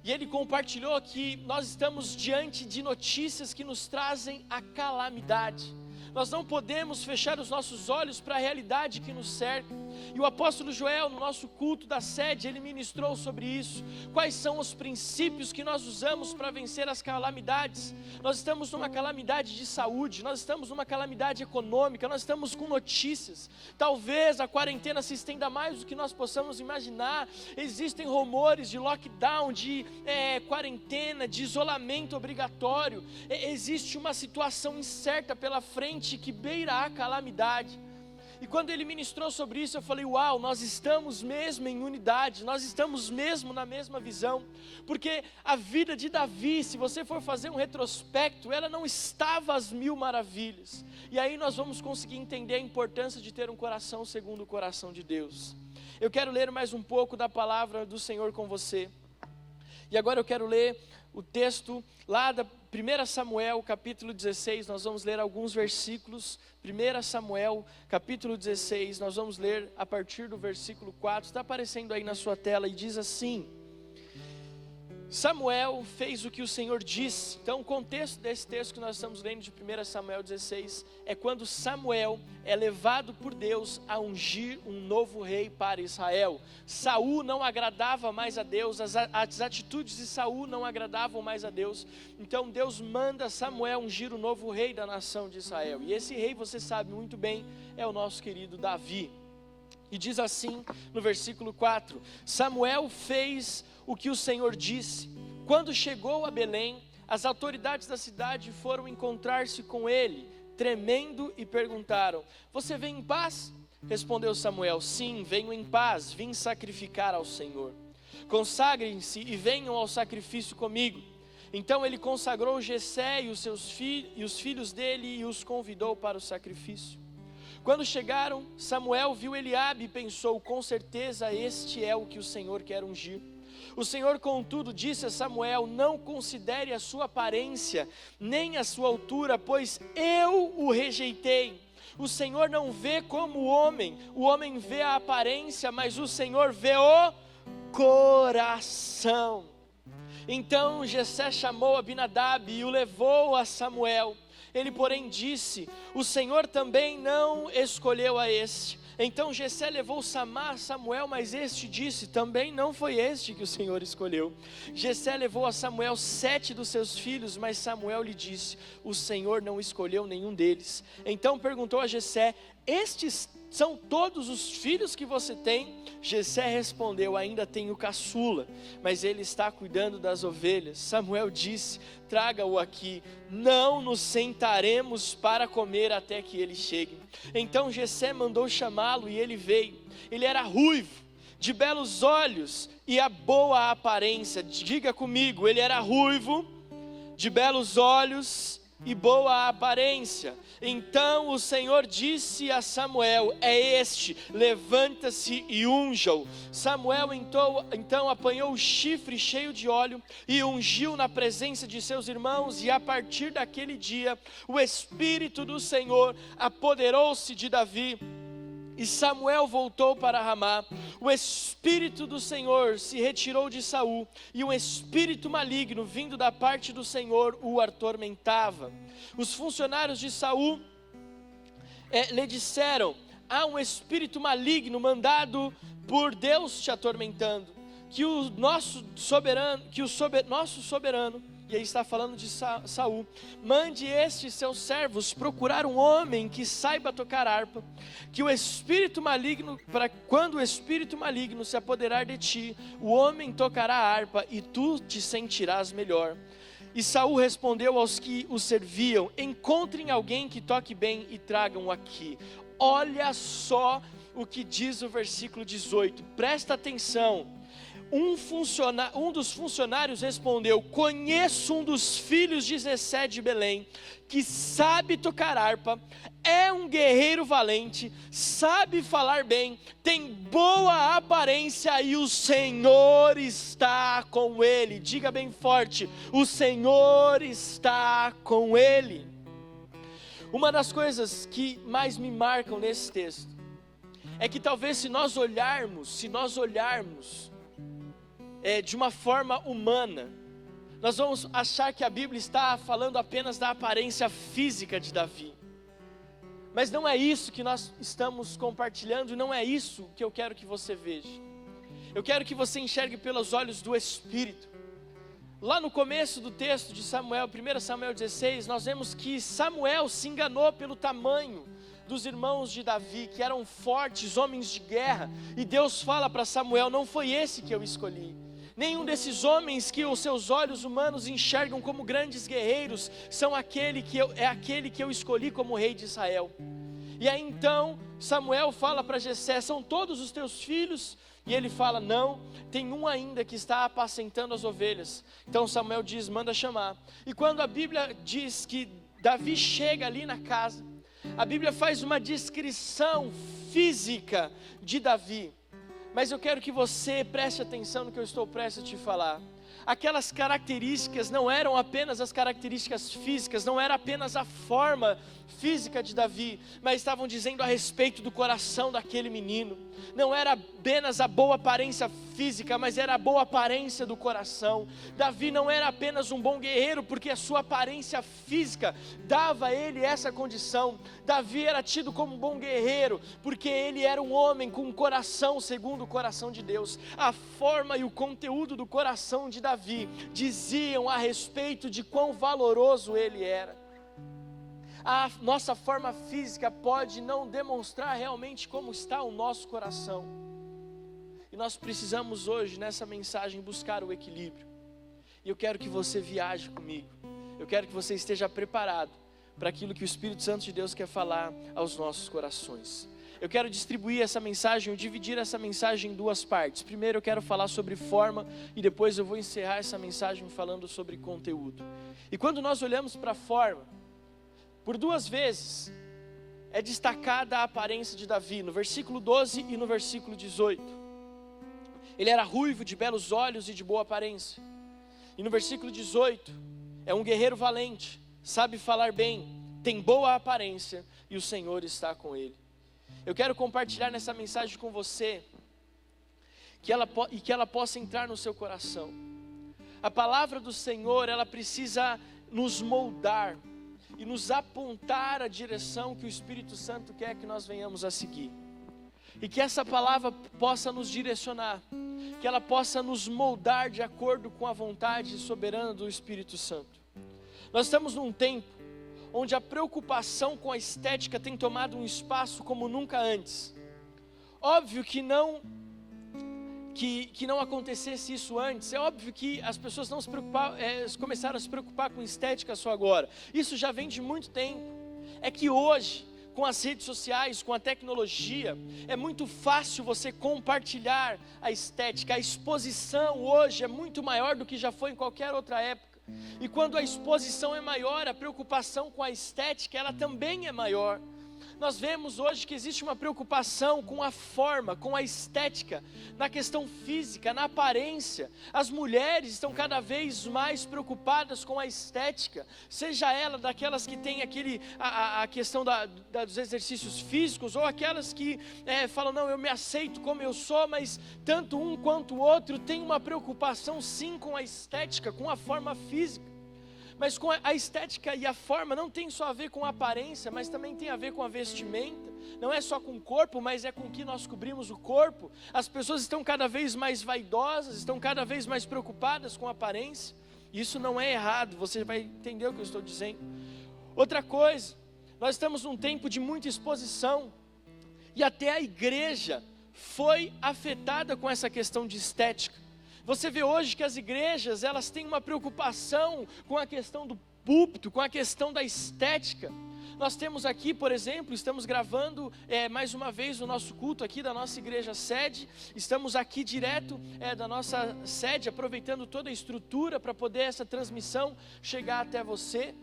C: E ele compartilhou que nós estamos diante de notícias que nos trazem a calamidade. Nós não podemos fechar os nossos olhos para a realidade que nos cerca. E o apóstolo Joel, no nosso culto da sede, ele ministrou sobre isso. Quais são os princípios que nós usamos para vencer as calamidades? Nós estamos numa calamidade de saúde, nós estamos numa calamidade econômica, nós estamos com notícias. Talvez a quarentena se estenda mais do que nós possamos imaginar. Existem rumores de lockdown, de quarentena, de isolamento obrigatório. Existe uma situação incerta pela frente que beira a calamidade. E quando ele ministrou sobre isso, eu falei: uau, nós estamos mesmo em unidade, nós estamos mesmo na mesma visão, porque a vida de Davi, se você for fazer um retrospecto, ela não estava às mil maravilhas. E aí nós vamos conseguir entender a importância de ter um coração segundo o coração de Deus. Eu quero ler mais um pouco da palavra do Senhor com você. E agora eu quero ler o texto lá da 1 Samuel, capítulo 16, nós vamos ler alguns versículos. 1 Samuel, capítulo 16, nós vamos ler a partir do versículo 4, está aparecendo aí na sua tela, e diz assim: Samuel fez o que o Senhor disse. Então o contexto desse texto que nós estamos lendo de 1 Samuel 16 é quando Samuel é levado por Deus a ungir um novo rei para Israel. Saul não agradava mais a Deus, as atitudes de Saul não agradavam mais a Deus. Então Deus manda Samuel ungir o novo rei da nação de Israel. E esse rei, você sabe muito bem, é o nosso querido Davi. E diz assim no versículo 4: Samuel fez o que o Senhor disse. Quando chegou a Belém, as autoridades da cidade foram encontrar-se com ele, tremendo, e perguntaram: você vem em paz? Respondeu Samuel: sim, venho em paz, vim sacrificar ao Senhor. Consagrem-se e venham ao sacrifício comigo. Então ele consagrou Jessé e os filhos dele e os convidou para o sacrifício. Quando chegaram, Samuel viu Eliabe e pensou: com certeza este é o que o Senhor quer ungir. O Senhor, contudo, disse a Samuel: não considere a sua aparência, nem a sua altura, pois eu o rejeitei. O Senhor não vê como o homem vê a aparência, mas o Senhor vê o coração. Então Jessé chamou Abinadab e o levou a Samuel. Ele, porém, disse: o Senhor também não escolheu a este. Então Jessé levou a Samuel, mas este disse: também não foi este que o Senhor escolheu. Jessé levou a Samuel 7 dos seus filhos, mas Samuel lhe disse: o Senhor não escolheu nenhum deles. Então perguntou a Jessé: estes São todos os filhos que você tem? Jessé respondeu: ainda tenho caçula, mas ele está cuidando das ovelhas. Samuel disse: traga-o aqui, não nos sentaremos para comer até que ele chegue. Então Jessé mandou chamá-lo e ele veio. Ele era ruivo, de belos olhos e a boa aparência. Diga comigo: ele era ruivo, de belos olhos e boa aparência. Então o Senhor disse a Samuel: é este, levanta-se e unja-o. Samuel então apanhou o chifre cheio de óleo e ungiu na presença de seus irmãos, e a partir daquele dia o Espírito do Senhor apoderou-se de Davi. E Samuel voltou para Ramá. O Espírito do Senhor se retirou de Saul, e um espírito maligno vindo da parte do Senhor o atormentava. Os funcionários de Saul lhe disseram: há um espírito maligno mandado por Deus te atormentando, que o nosso soberano, e aí está falando de Saul, mande estes seus servos procurar um homem que saiba tocar harpa, que o espírito maligno, para quando o espírito maligno se apoderar de ti, o homem tocará a harpa e tu te sentirás melhor. E Saul respondeu aos que o serviam: encontrem alguém que toque bem e tragam aqui. Olha só o que diz o versículo 18, presta atenção. Um dos funcionários respondeu: conheço um dos filhos de Jessé de Belém, que sabe tocar harpa, é um guerreiro valente, sabe falar bem, tem boa aparência e o Senhor está com ele. Diga bem forte: o Senhor está com ele. Uma das coisas que mais me marcam nesse texto é que talvez se nós olharmos de uma forma humana, nós vamos achar que a Bíblia está falando apenas da aparência física de Davi. Mas não é isso que nós estamos compartilhando, não é isso que eu quero que você veja. Eu quero que você enxergue pelos olhos do Espírito. Lá no começo do texto de Samuel, 1 Samuel 16, nós vemos que Samuel se enganou pelo tamanho dos irmãos de Davi, que eram fortes, homens de guerra, e Deus fala para Samuel: não foi esse que eu escolhi. Nenhum desses homens que os seus olhos humanos enxergam como grandes guerreiros é aquele que eu escolhi como rei de Israel. E aí então Samuel fala para Jessé: são todos os teus filhos? E ele fala: não, tem um ainda que está apacentando as ovelhas. Então Samuel diz: manda chamar. E quando a Bíblia diz que Davi chega ali na casa, a Bíblia faz uma descrição física de Davi. Mas eu quero que você preste atenção no que eu estou prestes a te falar. Aquelas características não eram apenas as características físicas, não era apenas a forma física de Davi, mas estavam dizendo a respeito do coração daquele menino. Não era apenas a boa aparência física, mas era a boa aparência do coração. Davi não era apenas um bom guerreiro, porque a sua aparência física dava a ele essa condição. Davi era tido como um bom guerreiro, porque ele era um homem com um coração segundo o coração de Deus. A forma e o conteúdo do coração de Davi diziam a respeito de quão valoroso ele era. A nossa forma física pode não demonstrar realmente como está o nosso coração. E nós precisamos hoje, nessa mensagem, buscar o equilíbrio. E eu quero que você viaje comigo. Eu quero que você esteja preparado para aquilo que o Espírito Santo de Deus quer falar aos nossos corações. Eu quero distribuir essa mensagem, eu dividir essa mensagem em duas partes. Primeiro eu quero falar sobre forma e depois eu vou encerrar essa mensagem falando sobre conteúdo. E quando nós olhamos para a forma, por duas vezes é destacada a aparência de Davi, no versículo 12 e no versículo 18. Ele era ruivo, de belos olhos e de boa aparência. E no versículo 18, é um guerreiro valente, sabe falar bem, tem boa aparência e o Senhor está com ele. Eu quero compartilhar nessa mensagem com você, que ela possa entrar no seu coração. A palavra do Senhor, ela precisa nos moldar e nos apontar a direção que o Espírito Santo quer que nós venhamos a seguir. E que essa palavra possa nos direcionar, que ela possa nos moldar de acordo com a vontade soberana do Espírito Santo. Nós estamos num tempo onde a preocupação com a estética tem tomado um espaço como nunca antes. Óbvio que não acontecesse isso antes, é óbvio que as pessoas não começaram a se preocupar com estética só agora. Isso já vem de muito tempo. É que hoje, com as redes sociais, com a tecnologia, é muito fácil você compartilhar a estética. A exposição hoje é muito maior do que já foi em qualquer outra época. E quando a exposição é maior, a preocupação com a estética, ela também é maior. Nós vemos hoje que existe uma preocupação com a forma, com a estética, na questão física, na aparência. As mulheres estão cada vez mais preocupadas com a estética, seja ela daquelas que têm a questão dos exercícios físicos, ou aquelas que falam, não, eu me aceito como eu sou, mas tanto um quanto o outro tem uma preocupação sim com a estética, com a forma física. Mas com a estética e a forma não tem só a ver com a aparência, mas também tem a ver com a vestimenta. Não é só com o corpo, mas é com que nós cobrimos o corpo. As pessoas estão cada vez mais vaidosas, estão cada vez mais preocupadas com a aparência. Isso não é errado, você vai entender o que eu estou dizendo. Outra coisa, nós estamos num tempo de muita exposição, e até a igreja foi afetada com essa questão de estética. Você vê hoje que as igrejas, elas têm uma preocupação com a questão do púlpito, com a questão da estética. Nós temos aqui, por exemplo, estamos gravando mais uma vez o nosso culto aqui da nossa igreja sede. Estamos aqui direto da nossa sede, aproveitando toda a estrutura para poder essa transmissão chegar até você.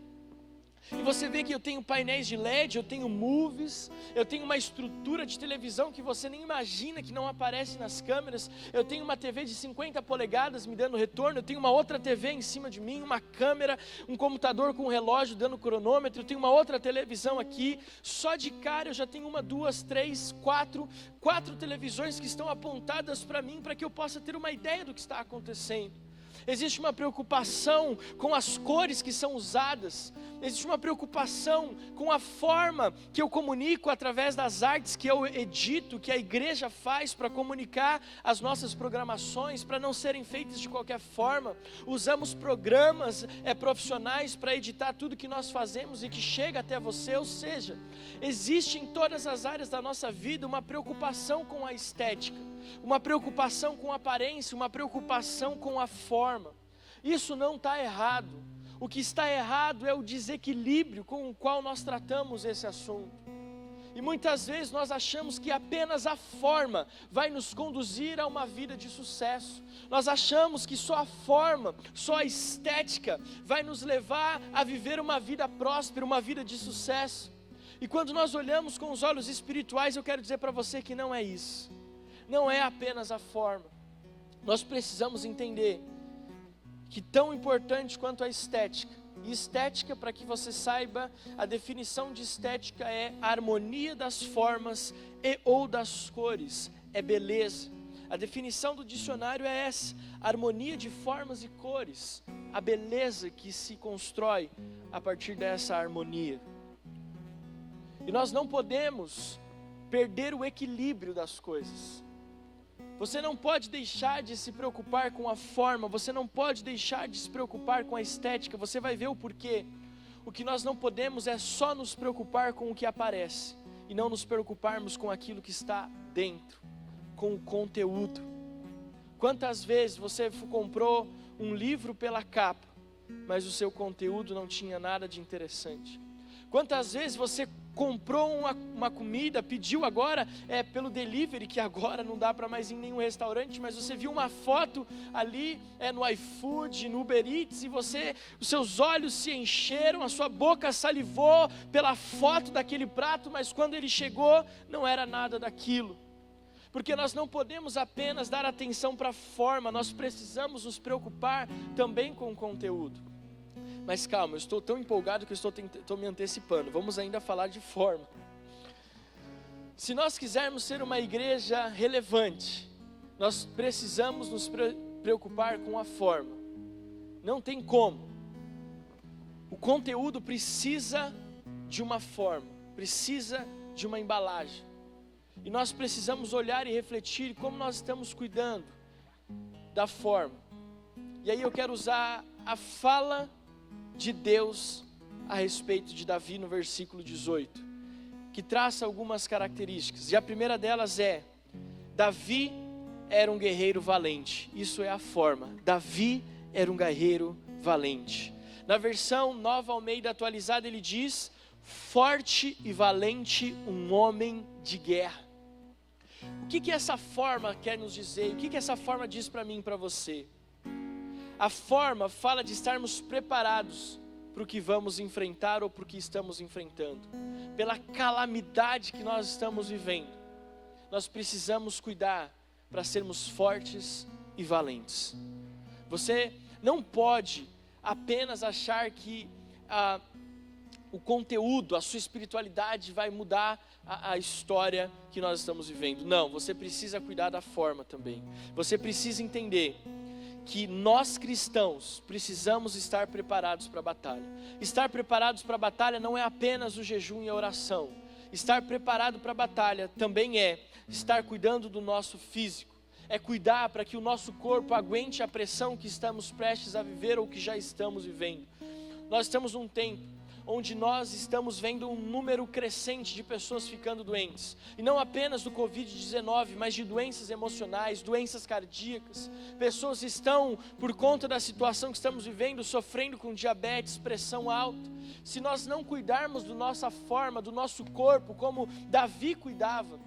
C: E você vê que eu tenho painéis de LED, eu tenho movies, eu tenho uma estrutura de televisão que você nem imagina, que não aparece nas câmeras. Eu tenho uma TV de 50 polegadas me dando retorno, eu tenho uma outra TV em cima de mim, uma câmera, um computador com um relógio dando cronômetro, eu tenho uma outra televisão aqui. Só de cara eu já tenho 1, 2, 3, 4 televisões que estão apontadas para mim, para que eu possa ter uma ideia do que está acontecendo. Existe uma preocupação com as cores que são usadas. Existe uma preocupação com a forma que eu comunico através das artes que eu edito, que a igreja faz para comunicar as nossas programações, para não serem feitas de qualquer forma. Usamos programas profissionais para editar tudo que nós fazemos e que chega até você. Ou seja, existe em todas as áreas da nossa vida uma preocupação com a estética, uma preocupação com a aparência, uma preocupação com a forma. Isso não está errado. O que está errado é o desequilíbrio com o qual nós tratamos esse assunto. E muitas vezes nós achamos que apenas a forma vai nos conduzir a uma vida de sucesso. Nós achamos que só a forma, só a estética vai nos levar a viver uma vida próspera, uma vida de sucesso. E quando nós olhamos com os olhos espirituais, eu quero dizer para você que não é isso. Não é apenas a forma. Nós precisamos entender que tão importante quanto a estética, e estética, para que você saiba, a definição de estética é a harmonia das formas e ou das cores, é beleza. A definição do dicionário é essa: harmonia de formas e cores, a beleza que se constrói a partir dessa harmonia. E nós não podemos perder o equilíbrio das coisas. Você não pode deixar de se preocupar com a forma, você não pode deixar de se preocupar com a estética. Você vai ver o porquê. O que nós não podemos é só nos preocupar com o que aparece, e não nos preocuparmos com aquilo que está dentro, com o conteúdo. Quantas vezes você comprou um livro pela capa, mas o seu conteúdo não tinha nada de interessante? Quantas vezes você comprou uma comida, pediu agora pelo delivery, que agora não dá para mais ir em nenhum restaurante, mas você viu uma foto ali no iFood, no Uber Eats, e os seus olhos se encheram, a sua boca salivou pela foto daquele prato, mas quando ele chegou, não era nada daquilo. Porque nós não podemos apenas dar atenção para a forma, nós precisamos nos preocupar também com o conteúdo. Mas calma, eu estou tão empolgado que eu estou me antecipando. Vamos ainda falar de forma. Se nós quisermos ser uma igreja relevante, nós precisamos nos preocupar com a forma. Não tem como. O conteúdo precisa de uma forma, precisa de uma embalagem. E nós precisamos olhar e refletir como nós estamos cuidando da forma. E aí eu quero usar a fala de Deus a respeito de Davi no versículo 18, que traça algumas características. E a primeira delas é: Davi era um guerreiro valente. Isso é a forma. Davi era um guerreiro valente. Na versão Nova Almeida atualizada ele diz: forte e valente, um homem de guerra. O que essa forma quer nos dizer? O que essa forma diz para mim e para você? A forma fala de estarmos preparados para o que vamos enfrentar ou para o que estamos enfrentando. Pela calamidade que nós estamos vivendo, nós precisamos cuidar para sermos fortes e valentes. Você não pode apenas achar que o conteúdo, a sua espiritualidade vai mudar a história que nós estamos vivendo. Não, você precisa cuidar da forma também. Você precisa entender que nós cristãos precisamos estar preparados para a batalha. Estar preparados para a batalha não é apenas o jejum e a oração. Estar preparado para a batalha também é estar cuidando do nosso físico. É cuidar para que o nosso corpo aguente a pressão que estamos prestes a viver ou que já estamos vivendo. Nós estamos num tempo onde nós estamos vendo um número crescente de pessoas ficando doentes. E não apenas do Covid-19, mas de doenças emocionais, doenças cardíacas. Pessoas estão, por conta da situação que estamos vivendo, sofrendo com diabetes, pressão alta. Se nós não cuidarmos da nossa forma, do nosso corpo, como Davi cuidava,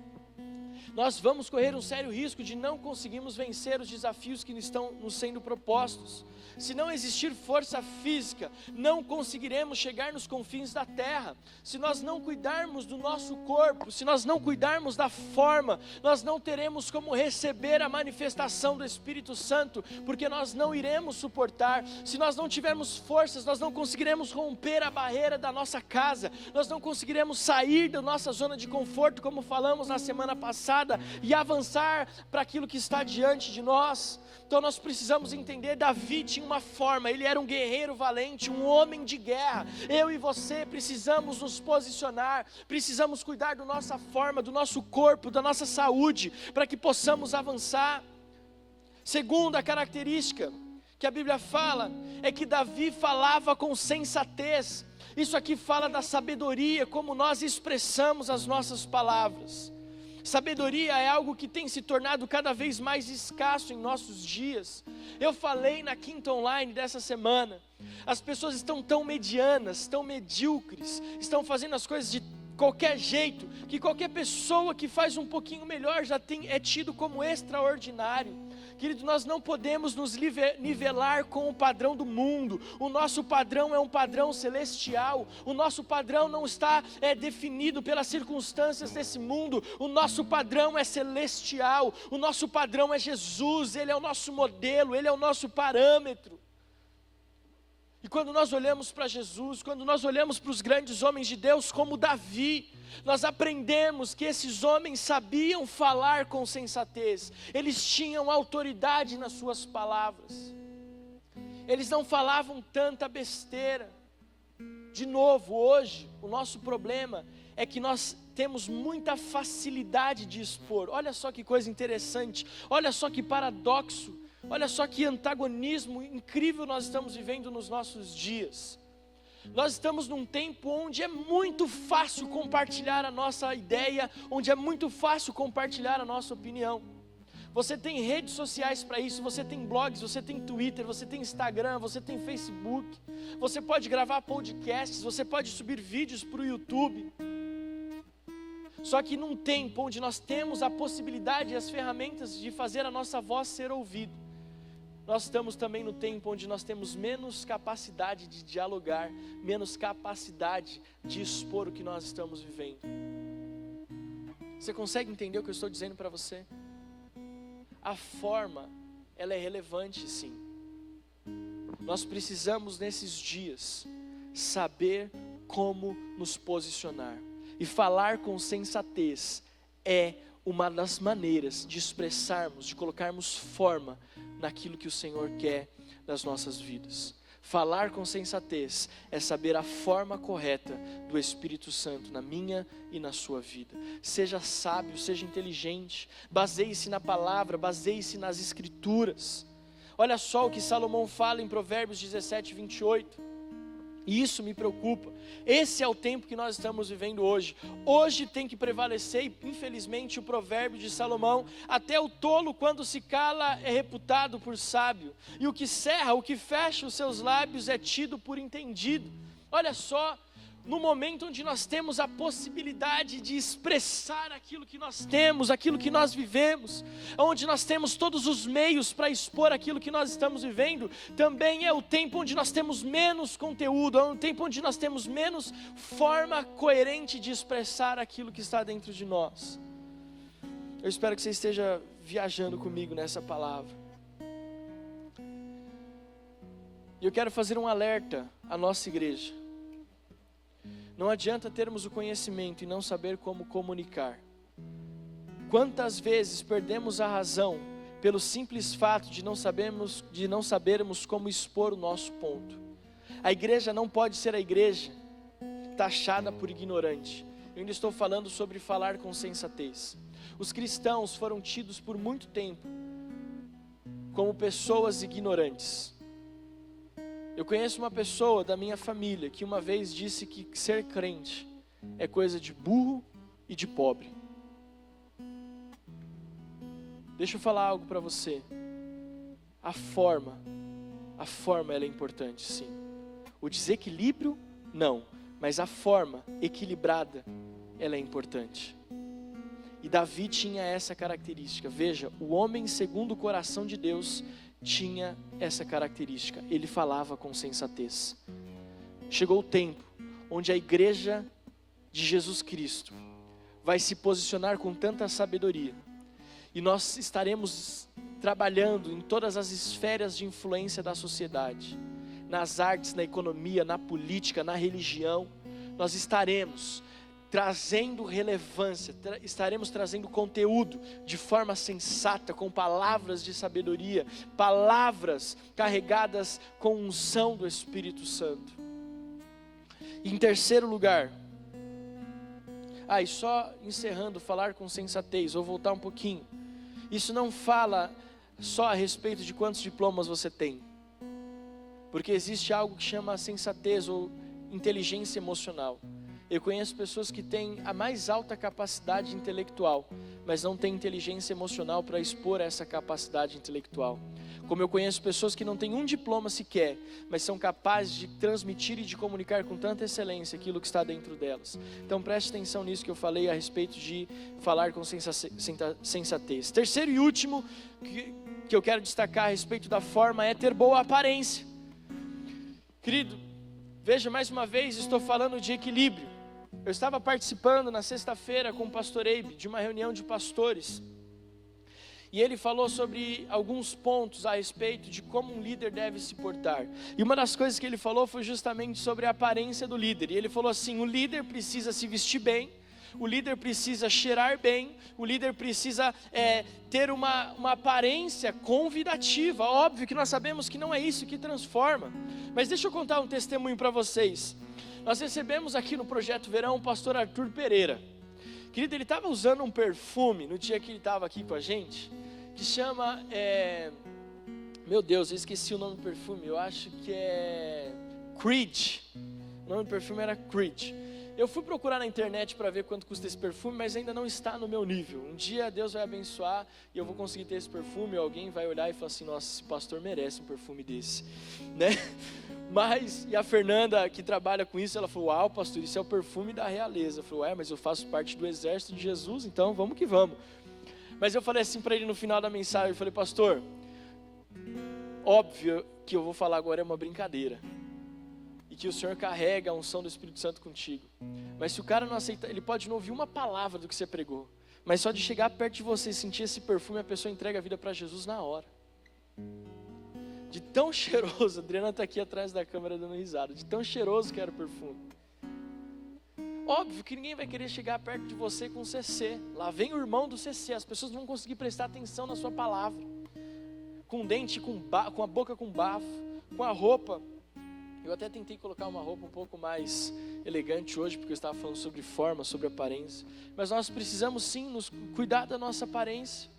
C: nós vamos correr um sério risco de não conseguirmos vencer os desafios que estão nos sendo propostos. Se não existir força física, não conseguiremos chegar nos confins da terra. Se nós não cuidarmos do nosso corpo, se nós não cuidarmos da forma, nós não teremos como receber a manifestação do Espírito Santo, porque nós não iremos suportar. Se nós não tivermos forças, nós não conseguiremos romper a barreira da nossa casa, nós não conseguiremos sair da nossa zona de conforto, como falamos na semana passada, e avançar para aquilo que está diante de nós. Então nós precisamos entender, Davi tinha uma forma, ele era um guerreiro valente, um homem de guerra. Eu e você precisamos nos posicionar, precisamos cuidar da nossa forma, do nosso corpo, da nossa saúde, para que possamos avançar. Segunda característica que a Bíblia fala, é que Davi falava com sensatez. Isso aqui fala da sabedoria, como nós expressamos as nossas palavras. Sabedoria é algo que tem se tornado cada vez mais escasso em nossos dias. Eu falei na quinta online dessa semana, as pessoas estão tão medianas, tão medíocres, estão fazendo as coisas de qualquer jeito, que qualquer pessoa que faz um pouquinho melhor já é tido como extraordinário. Querido, nós não podemos nos nivelar com o padrão do mundo. O nosso padrão é um padrão celestial. O nosso padrão não está definido pelas circunstâncias desse mundo. O nosso padrão é celestial. O nosso padrão é Jesus. Ele é o nosso modelo, Ele é o nosso parâmetro. E quando nós olhamos para Jesus, quando nós olhamos para os grandes homens de Deus, como Davi, nós aprendemos que esses homens sabiam falar com sensatez, eles tinham autoridade nas suas palavras, eles não falavam tanta besteira. De novo, hoje, o nosso problema é que nós temos muita facilidade de expor. Olha só que coisa interessante, olha só que paradoxo. Olha só que antagonismo incrível nós estamos vivendo nos nossos dias. Nós estamos num tempo onde é muito fácil compartilhar a nossa ideia, onde é muito fácil compartilhar a nossa opinião. Você tem redes sociais para isso, você tem blogs, você tem Twitter, você tem Instagram, você tem Facebook. Você pode gravar podcasts, você pode subir vídeos para o YouTube. Só que num tempo onde nós temos a possibilidade e as ferramentas de fazer a nossa voz ser ouvida, nós estamos também no tempo onde nós temos menos capacidade de dialogar, menos capacidade de expor o que nós estamos vivendo. Você consegue entender o que eu estou dizendo para você? A forma, ela é relevante, sim. Nós precisamos nesses dias saber como nos posicionar. E falar com sensatez é uma das maneiras de expressarmos, de colocarmos forma naquilo que o Senhor quer das nossas vidas. Falar com sensatez é saber a forma correta do Espírito Santo na minha e na sua vida. Seja sábio, seja inteligente, baseie-se na palavra, baseie-se nas Escrituras. Olha só o que Salomão fala em Provérbios 17, 28. E isso me preocupa. Esse é o tempo que nós estamos vivendo hoje. Hoje tem que prevalecer, infelizmente, o provérbio de Salomão: até o tolo, quando se cala, é reputado por sábio, e o que cerra, o que fecha os seus lábios é tido por entendido. Olha só, no momento onde nós temos a possibilidade de expressar aquilo que nós temos, aquilo que nós vivemos, onde nós temos todos os meios para expor aquilo que nós estamos vivendo, também é o tempo onde nós temos menos conteúdo, é o tempo onde nós temos menos forma coerente de expressar aquilo que está dentro de nós. Eu espero que você esteja viajando comigo nessa palavra. E eu quero fazer um alerta à nossa igreja. Não adianta termos o conhecimento e não saber como comunicar. Quantas vezes perdemos a razão pelo simples fato de não sabermos como expor o nosso ponto. A igreja não pode ser a igreja taxada por ignorante. Eu ainda estou falando sobre falar com sensatez. Os cristãos foram tidos por muito tempo como pessoas ignorantes. Eu conheço uma pessoa da minha família que uma vez disse que ser crente é coisa de burro e de pobre. Deixa eu falar algo para você. A forma ela é importante, sim. O desequilíbrio, não. Mas a forma equilibrada, ela é importante. E Davi tinha essa característica. Veja, o homem segundo o coração de Deus tinha essa característica. Ele falava com sensatez. Chegou o tempo onde a igreja de Jesus Cristo vai se posicionar com tanta sabedoria, e nós estaremos trabalhando em todas as esferas de influência da sociedade, nas artes, na economia, na política, na religião. Nós estaremos trazendo relevância, estaremos trazendo conteúdo de forma sensata, com palavras de sabedoria, palavras carregadas com unção do Espírito Santo. Em terceiro lugar, e só encerrando, falar com sensatez, vou voltar um pouquinho. Isso não fala só a respeito de quantos diplomas você tem, porque existe algo que chama sensatez ou inteligência emocional. Eu conheço pessoas que têm a mais alta capacidade intelectual, mas não têm inteligência emocional para expor essa capacidade intelectual. Como eu conheço pessoas que não têm um diploma sequer, mas são capazes de transmitir e de comunicar com tanta excelência aquilo que está dentro delas. Então preste atenção nisso que eu falei a respeito de falar com sensatez. Terceiro e último que eu quero destacar a respeito da forma é ter boa aparência. Querido, veja, mais uma vez estou falando de equilíbrio. Eu estava participando na sexta-feira com o pastor Eibe de uma reunião de pastores, e ele falou sobre alguns pontos a respeito de como um líder deve se portar. E uma das coisas que ele falou foi justamente sobre a aparência do líder. E ele falou assim: o líder precisa se vestir bem, o líder precisa cheirar bem, o líder precisa ter uma aparência convidativa. Óbvio que nós sabemos que não é isso que transforma, mas deixa eu contar um testemunho para vocês. Nós recebemos aqui no Projeto Verão o pastor Arthur Pereira. Querido, ele estava usando um perfume no dia que ele estava aqui com a gente, que chama, meu Deus, eu esqueci o nome do perfume, eu acho que é Creed. O nome do perfume era Creed. Eu fui procurar na internet para ver quanto custa esse perfume, mas ainda não está no meu nível. Um dia Deus vai abençoar e eu vou conseguir ter esse perfume, e alguém vai olhar e falar assim: nossa, esse pastor merece um perfume desse, né? Mas, e a Fernanda, que trabalha com isso, ela falou: uau, pastor, isso é o perfume da realeza. Eu falei: mas eu faço parte do exército de Jesus, então vamos que vamos. Mas eu falei assim para ele no final da mensagem, eu falei: pastor, óbvio que eu vou falar agora é uma brincadeira, e que o Senhor carrega a unção do Espírito Santo contigo, mas se o cara não aceita, ele pode não ouvir uma palavra do que você pregou, mas só de chegar perto de você e sentir esse perfume, a pessoa entrega a vida para Jesus na hora. De tão cheiroso, a Adriana está aqui atrás da câmera dando risada, de tão cheiroso que era o perfume. Óbvio que ninguém vai querer chegar perto de você com CC. Lá vem o irmão do CC, as pessoas não vão conseguir prestar atenção na sua palavra. Com dente, com a boca com bafo, com a roupa. Eu até tentei colocar uma roupa um pouco mais elegante hoje, porque eu estava falando sobre forma, sobre aparência. Mas nós precisamos sim nos cuidar da nossa aparência.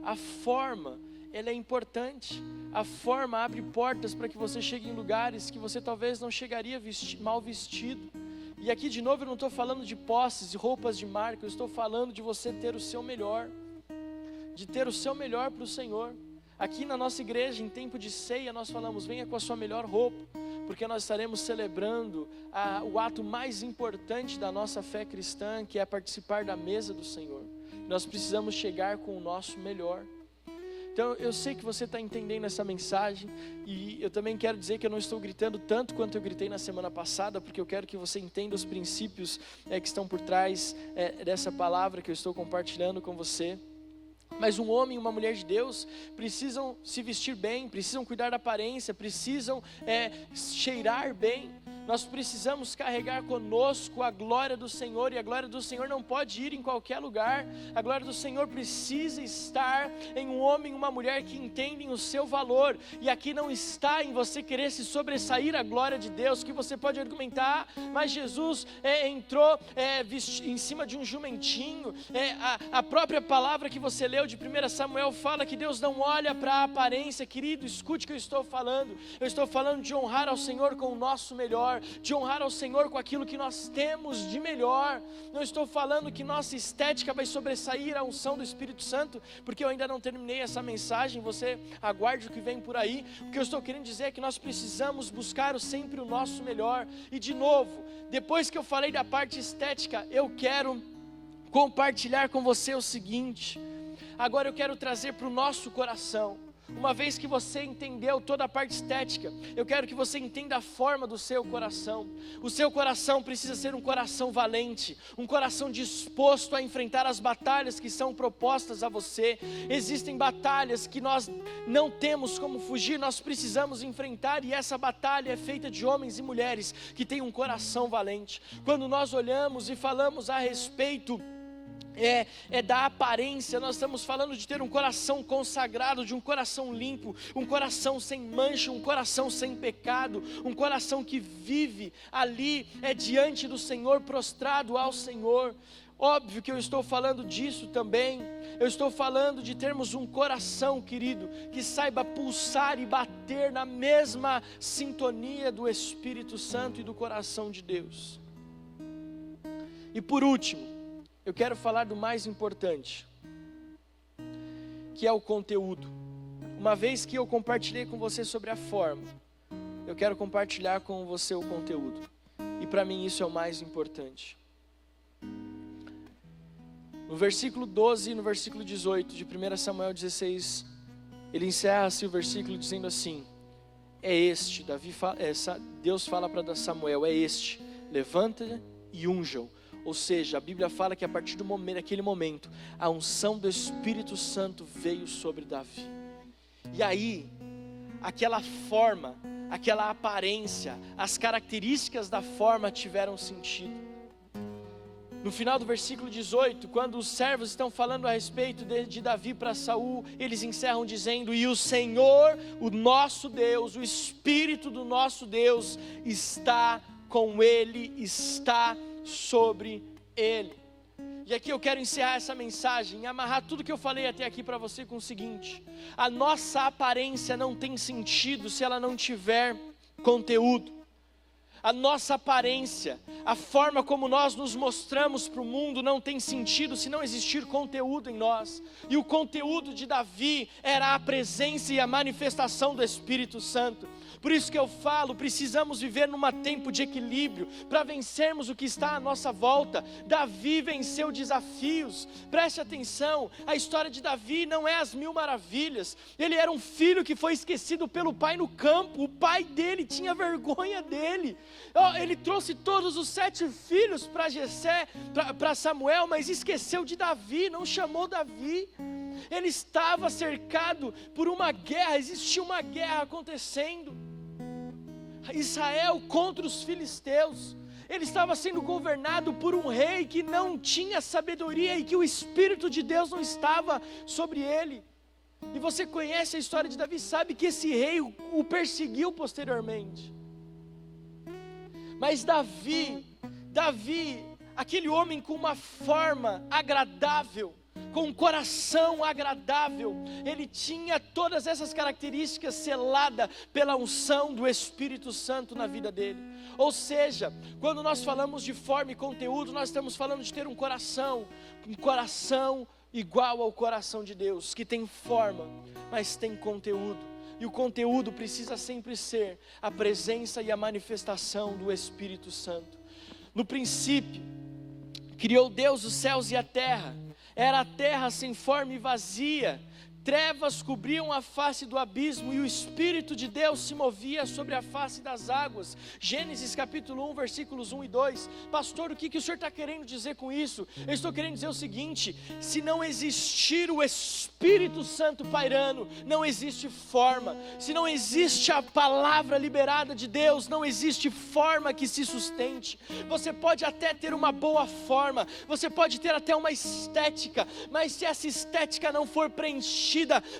C: A forma ela é importante. A forma abre portas para que você chegue em lugares que você talvez não chegaria mal vestido. E aqui de novo eu não estou falando de posses e roupas de marca, eu estou falando de você ter o seu melhor, de ter o seu melhor para o Senhor. Aqui na nossa igreja, em tempo de ceia, nós falamos, venha com a sua melhor roupa, porque nós estaremos celebrando o ato mais importante da nossa fé cristã, que é participar da mesa do Senhor. Nós precisamos chegar com o nosso melhor. Então eu sei que você está entendendo essa mensagem, e eu também quero dizer que eu não estou gritando tanto quanto eu gritei na semana passada, porque eu quero que você entenda os princípios que estão por trás dessa palavra que eu estou compartilhando com você. Mas um homem e uma mulher de Deus precisam se vestir bem, precisam cuidar da aparência, precisam cheirar bem. Nós precisamos carregar conosco a glória do Senhor, e a glória do Senhor não pode ir em qualquer lugar. A glória do Senhor precisa estar em um homem e uma mulher que entendem o seu valor. E aqui não está em você querer se sobressair a glória de Deus, que você pode argumentar, mas Jesus entrou em cima de um jumentinho. A própria palavra que você leu de 1 Samuel fala que Deus não olha para a aparência. Querido, escute o que eu estou falando. Eu estou falando de honrar ao Senhor com o nosso melhor, de honrar ao Senhor com aquilo que nós temos de melhor. Não estou falando que nossa estética vai sobressair a unção do Espírito Santo, porque eu ainda não terminei essa mensagem, você aguarde o que vem por aí. O que eu estou querendo dizer é que nós precisamos buscar sempre o nosso melhor. E de novo, depois que eu falei da parte estética, eu quero compartilhar com você o seguinte. Agora eu quero trazer para o nosso coração. Uma vez que você entendeu toda a parte estética, eu quero que você entenda a forma do seu coração. O seu coração precisa ser um coração valente, um coração disposto a enfrentar as batalhas que são propostas a você. Existem batalhas que nós não temos como fugir, nós precisamos enfrentar, e essa batalha é feita de homens e mulheres que têm um coração valente. Quando nós olhamos e falamos a respeito da aparência, nós estamos falando de ter um coração consagrado, de um coração limpo, um coração sem mancha, um coração sem pecado, um coração que vive ali diante do Senhor, prostrado ao Senhor. Óbvio que eu estou falando disso também. Eu estou falando de termos um coração, querido, que saiba pulsar e bater na mesma sintonia do Espírito Santo e do coração de Deus. E por último, eu quero falar do mais importante, que é o conteúdo. Uma vez que eu compartilhei com você sobre a forma, eu quero compartilhar com você o conteúdo. E para mim isso é o mais importante. No versículo 12 e no versículo 18 de 1 Samuel 16, ele encerra-se o versículo dizendo assim: Deus fala para Samuel, levanta e unja-o. Ou seja, a Bíblia fala que a partir daquele momento, a unção do Espírito Santo veio sobre Davi. E aí, aquela forma, aquela aparência, as características da forma tiveram sentido. No final do versículo 18, quando os servos estão falando a respeito de Davi para Saul, eles encerram dizendo: e o Senhor, o nosso Deus, o Espírito do nosso Deus está com ele, está sobre ele. E aqui eu quero encerrar essa mensagem e amarrar tudo que eu falei até aqui para você com o seguinte: a nossa aparência não tem sentido se ela não tiver conteúdo. A nossa aparência, a forma como nós nos mostramos para o mundo não tem sentido se não existir conteúdo em nós. E o conteúdo de Davi era a presença e a manifestação do Espírito Santo. Por isso que eu falo, precisamos viver num tempo de equilíbrio, para vencermos o que está à nossa volta. Davi venceu desafios, preste atenção, a história de Davi não é as 1000 maravilhas. Ele era um filho que foi esquecido pelo pai no campo, o pai dele tinha vergonha dele. Ele trouxe todos os 7 filhos para Jessé, para Samuel, mas esqueceu de Davi, não chamou Davi. Ele estava cercado por uma guerra, existia uma guerra acontecendo. Israel contra os filisteus. Ele estava sendo governado por um rei que não tinha sabedoria e que o Espírito de Deus não estava sobre ele. E você conhece a história de Davi, sabe que esse rei o perseguiu posteriormente. Mas Davi, aquele homem com uma forma agradável, com um coração agradável. Ele tinha todas essas características seladas pela unção do Espírito Santo na vida dele. Ou seja, quando nós falamos de forma e conteúdo, nós estamos falando de ter um coração igual ao coração de Deus, que tem forma, mas tem conteúdo. E o conteúdo precisa sempre ser a presença e a manifestação do Espírito Santo. No princípio, criou Deus os céus e a terra. Era a terra sem forma e vazia. Trevas cobriam a face do abismo e o Espírito de Deus se movia sobre a face das águas. Gênesis capítulo 1, versículos 1 e 2. Pastor, o que o senhor está querendo dizer com isso? Eu estou querendo dizer o seguinte: se não existir o Espírito Santo pairando, não existe forma. Se não existe a palavra liberada de Deus, não existe forma que se sustente. Você pode até ter uma boa forma, você pode ter até uma estética, mas se essa estética não for preenchida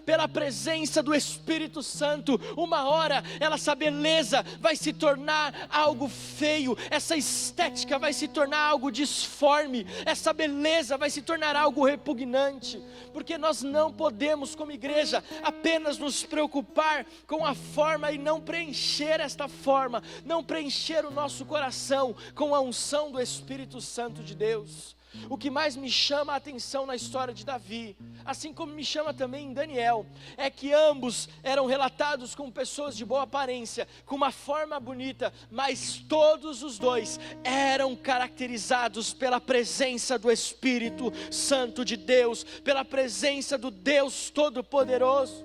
C: pela presença do Espírito Santo, uma hora essa beleza vai se tornar algo feio, essa estética vai se tornar algo disforme, essa beleza vai se tornar algo repugnante, porque nós não podemos como igreja apenas nos preocupar com a forma e não preencher esta forma, não preencher o nosso coração com a unção do Espírito Santo de Deus. O que mais me chama a atenção na história de Davi, assim como me chama também em Daniel, é que ambos eram relatados como pessoas de boa aparência, com uma forma bonita, mas todos os dois eram caracterizados pela presença do Espírito Santo de Deus, pela presença do Deus Todo-Poderoso.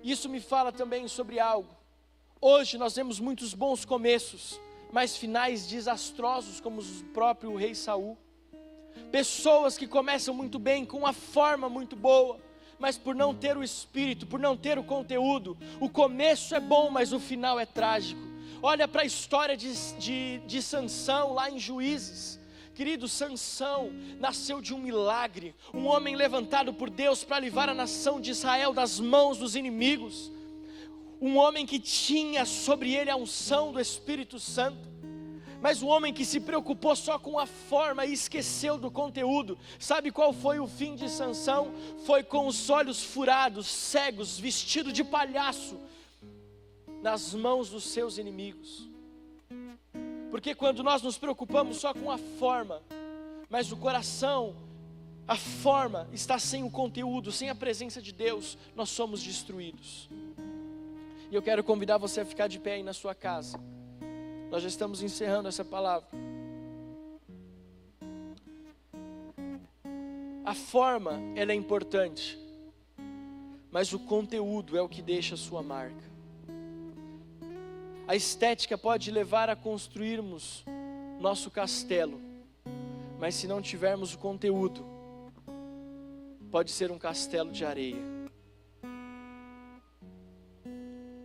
C: Isso me fala também sobre algo. Hoje nós vemos muitos bons começos, mas finais desastrosos, como o próprio rei Saul. Pessoas que começam muito bem, com uma forma muito boa, mas por não ter o Espírito, por não ter o conteúdo, o começo é bom, mas o final é trágico. Olha para a história de Sansão lá em Juízes. Querido, Sansão nasceu de um milagre, um homem levantado por Deus para livrar a nação de Israel das mãos dos inimigos. Um homem que tinha sobre ele a unção do Espírito Santo, mas um homem que se preocupou só com a forma e esqueceu do conteúdo. Sabe qual foi o fim de Sansão? Foi com os olhos furados, cegos, vestido de palhaço, nas mãos dos seus inimigos. Porque quando nós nos preocupamos só com a forma, mas o coração, a forma está sem o conteúdo, sem a presença de Deus, nós somos destruídos. E eu quero convidar você a ficar de pé aí na sua casa. Nós já estamos encerrando essa palavra. A forma, ela é importante, mas o conteúdo é o que deixa a sua marca. A estética pode levar a construirmos nosso castelo, mas se não tivermos o conteúdo, pode ser um castelo de areia.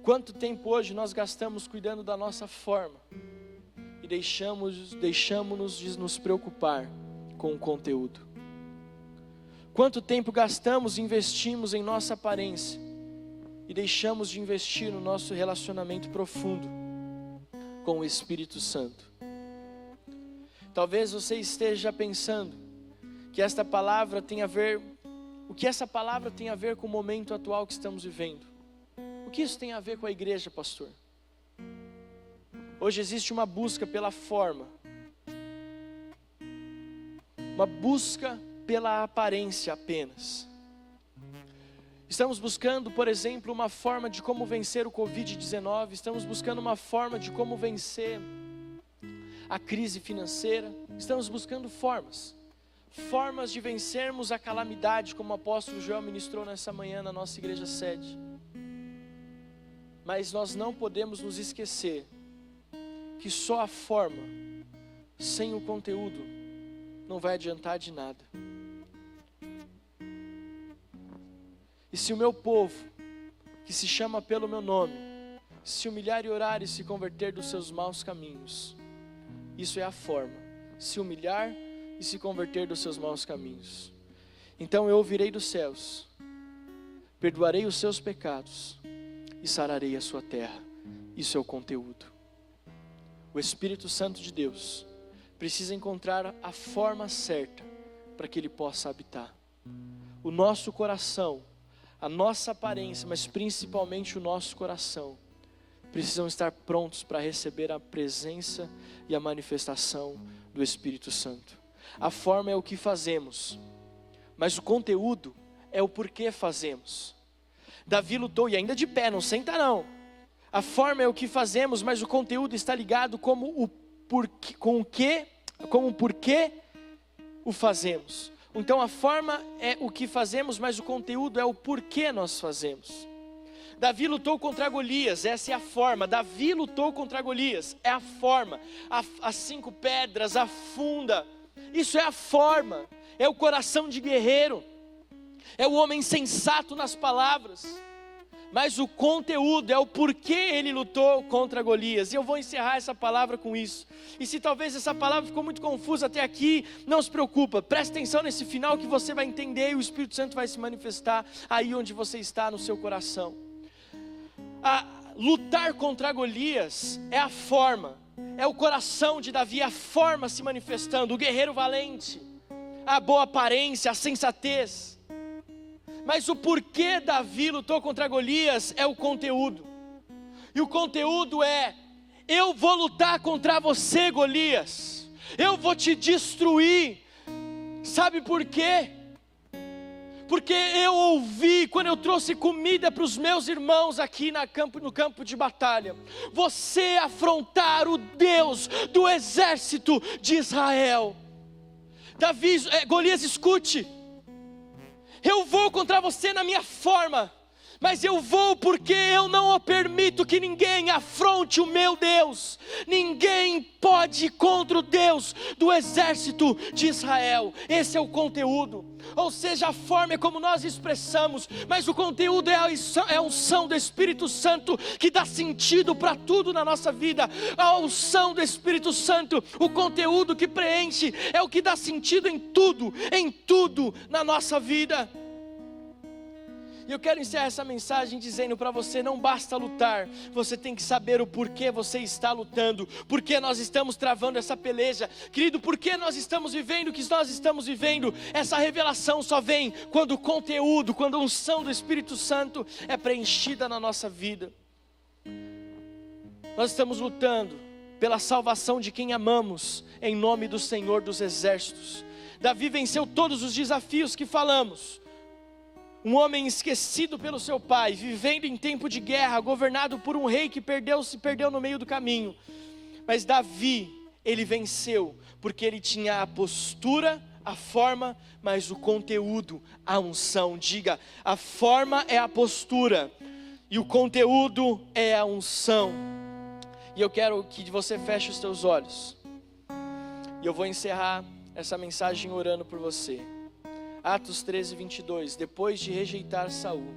C: Quanto tempo hoje nós gastamos cuidando da nossa forma e deixamos-nos de nos preocupar com o conteúdo? Quanto tempo gastamos e investimos em nossa aparência e deixamos de investir no nosso relacionamento profundo com o Espírito Santo? Talvez você esteja pensando que esta palavra tem a ver, o que essa palavra tem a ver com o momento atual que estamos vivendo. O que isso tem a ver com a igreja, pastor? Hoje existe uma busca pela forma, uma busca pela aparência apenas. Estamos buscando, por exemplo, uma forma de como vencer o Covid-19, estamos buscando uma forma de como vencer a crise financeira, estamos buscando formas de vencermos a calamidade, como o apóstolo Joel ministrou nessa manhã na nossa igreja sede. Mas nós não podemos nos esquecer que só a forma, sem o conteúdo, não vai adiantar de nada. E se o meu povo, que se chama pelo meu nome, se humilhar e orar e se converter dos seus maus caminhos, isso é a forma, se humilhar e se converter dos seus maus caminhos. Então eu ouvirei dos céus, perdoarei os seus pecados e sararei a sua terra. Isso é o conteúdo. O Espírito Santo de Deus precisa encontrar a forma certa para que Ele possa habitar. O nosso coração, a nossa aparência, mas principalmente o nosso coração, precisam estar prontos para receber a presença e a manifestação do Espírito Santo. A forma é o que fazemos, mas o conteúdo é o porquê fazemos. Davi lutou, e ainda de pé, não senta não. A forma é o que fazemos, mas o conteúdo está ligado com o porquê o fazemos. Então a forma é o que fazemos, mas o conteúdo é o porquê nós fazemos. Davi lutou contra Golias, essa é a forma. Davi lutou contra Golias, é a forma. As 5 pedras, a funda, isso é a forma. É o coração de guerreiro, é o homem sensato nas palavras. Mas o conteúdo é o porquê ele lutou contra Golias. E eu vou encerrar essa palavra com isso. E se talvez essa palavra ficou muito confusa até aqui, não se preocupa, presta atenção nesse final que você vai entender e o Espírito Santo vai se manifestar aí onde você está, no seu coração. Lutar contra Golias é a forma, é o coração de Davi, a forma se manifestando, o guerreiro valente, a boa aparência, a sensatez. Mas o porquê Davi lutou contra Golias é o conteúdo. E o conteúdo é: eu vou lutar contra você, Golias. Eu vou te destruir. Sabe por quê? Porque eu ouvi quando eu trouxe comida para os meus irmãos aqui no campo de batalha, você afrontar o Deus do exército de Israel. Golias, escute. Eu vou contra você na minha forma, mas eu vou porque eu não permito que ninguém afronte o meu Deus. Ninguém pode ir contra o Deus do exército de Israel. Esse é o conteúdo. Ou seja, a forma é como nós expressamos, mas o conteúdo é a unção do Espírito Santo que dá sentido para tudo na nossa vida. A unção do Espírito Santo, o conteúdo que preenche, é o que dá sentido em tudo na nossa vida. E eu quero encerrar essa mensagem dizendo para você: não basta lutar, você tem que saber o porquê você está lutando, porquê nós estamos travando essa peleja. Querido, porquê nós estamos vivendo o que nós estamos vivendo? Essa revelação só vem quando o conteúdo, quando a unção do Espírito Santo é preenchida na nossa vida. Nós estamos lutando pela salvação de quem amamos, em nome do Senhor dos Exércitos. Davi venceu todos os desafios que falamos. Um homem esquecido pelo seu pai, vivendo em tempo de guerra, governado por um rei que se perdeu no meio do caminho. Mas Davi, ele venceu, porque ele tinha a postura, a forma, mas o conteúdo, a unção. Diga, a forma é a postura, e o conteúdo é a unção. E eu quero que você feche os seus olhos, e eu vou encerrar essa mensagem orando por você. Atos 13, 22, depois de rejeitar Saul,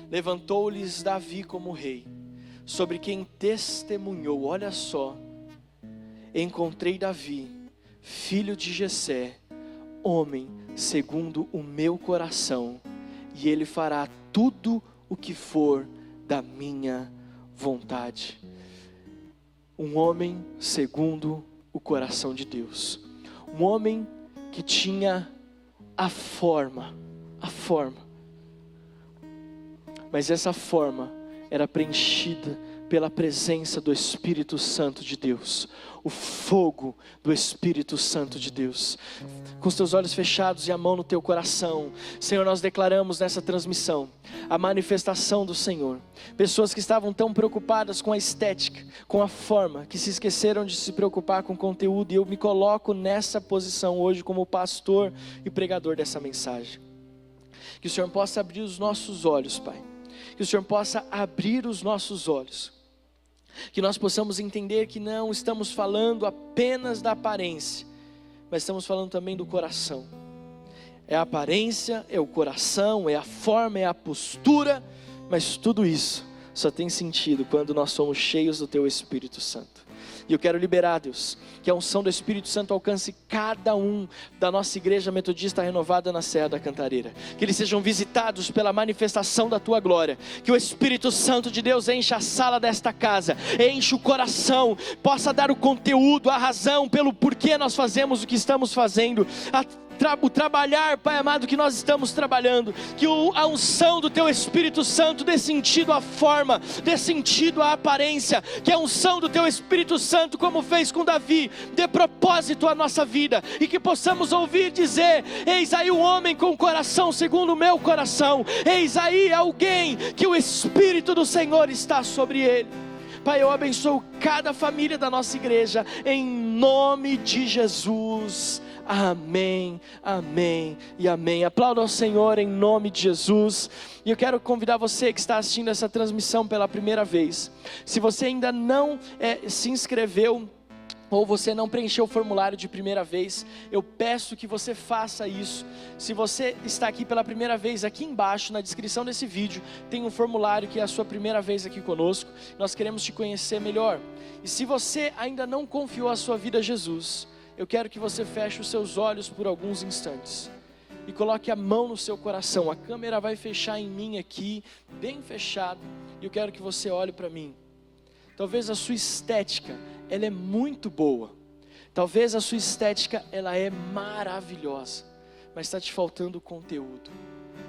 C: levantou-lhes Davi como rei, sobre quem testemunhou. Olha só, encontrei Davi, filho de Jessé, homem segundo o meu coração, e ele fará tudo o que for da minha vontade. Um homem segundo o coração de Deus, um homem que tinha a forma, mas essa forma era preenchida pela presença do Espírito Santo de Deus, o fogo do Espírito Santo de Deus. Com os teus olhos fechados e a mão no teu coração, Senhor, nós declaramos nessa transmissão a manifestação do Senhor. Pessoas que estavam tão preocupadas com a estética, com a forma, que se esqueceram de se preocupar com o conteúdo, e eu me coloco nessa posição hoje como pastor e pregador dessa mensagem. Que o Senhor possa abrir os nossos olhos, Pai. Que o Senhor possa abrir os nossos olhos, que nós possamos entender que não estamos falando apenas da aparência, mas estamos falando também do coração. É a aparência, é o coração, é a forma, é a postura, mas tudo isso só tem sentido quando nós somos cheios do Teu Espírito Santo. E eu quero liberar, Deus, que a unção do Espírito Santo alcance cada um da nossa igreja metodista renovada na Serra da Cantareira. Que eles sejam visitados pela manifestação da Tua glória. Que o Espírito Santo de Deus encha a sala desta casa, enche o coração, possa dar o conteúdo, a razão pelo porquê nós fazemos o que estamos fazendo, o trabalhar, Pai amado, que nós estamos trabalhando. Que a unção do Teu Espírito Santo dê sentido à forma, dê sentido à aparência. Que a unção do Teu Espírito Santo, como fez com Davi, dê propósito à nossa vida. E que possamos ouvir dizer: eis aí um homem com coração segundo o meu coração. Eis aí alguém que o Espírito do Senhor está sobre ele. Pai, eu abençoo cada família da nossa igreja, em nome de Jesus. Amém, amém e amém. Aplauda ao Senhor em nome de Jesus. E eu quero convidar você que está assistindo essa transmissão pela primeira vez. Se você ainda não se inscreveu, ou você não preencheu o formulário de primeira vez, eu peço que você faça isso. Se você está aqui pela primeira vez, aqui embaixo na descrição desse vídeo tem um formulário que é a sua primeira vez aqui conosco. Nós queremos te conhecer melhor. E se você ainda não confiou a sua vida a Jesus, eu quero que você feche os seus olhos por alguns instantes e coloque a mão no seu coração. A câmera vai fechar em mim aqui, bem fechado, e eu quero que você olhe para mim. Talvez a sua estética, ela é muito boa. Talvez a sua estética, ela é maravilhosa, mas está te faltando o conteúdo.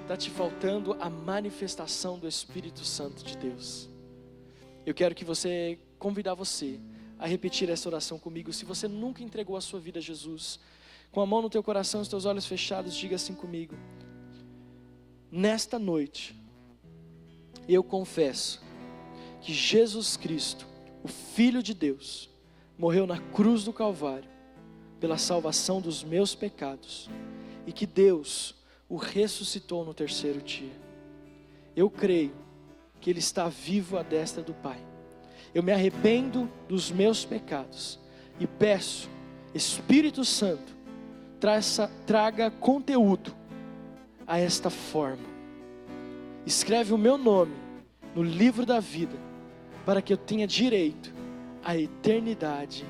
C: Está te faltando a manifestação do Espírito Santo de Deus. Eu quero convidar você a repetir essa oração comigo. Se você nunca entregou a sua vida a Jesus, com a mão no teu coração, os teus olhos fechados, diga assim comigo: nesta noite, eu confesso que Jesus Cristo, o Filho de Deus, morreu na cruz do Calvário, pela salvação dos meus pecados, e que Deus o ressuscitou no terceiro dia. Eu creio que Ele está vivo à destra do Pai. Eu me arrependo dos meus pecados e peço, Espírito Santo, traga conteúdo a esta forma. Escreve o meu nome no livro da vida, para que eu tenha direito à eternidade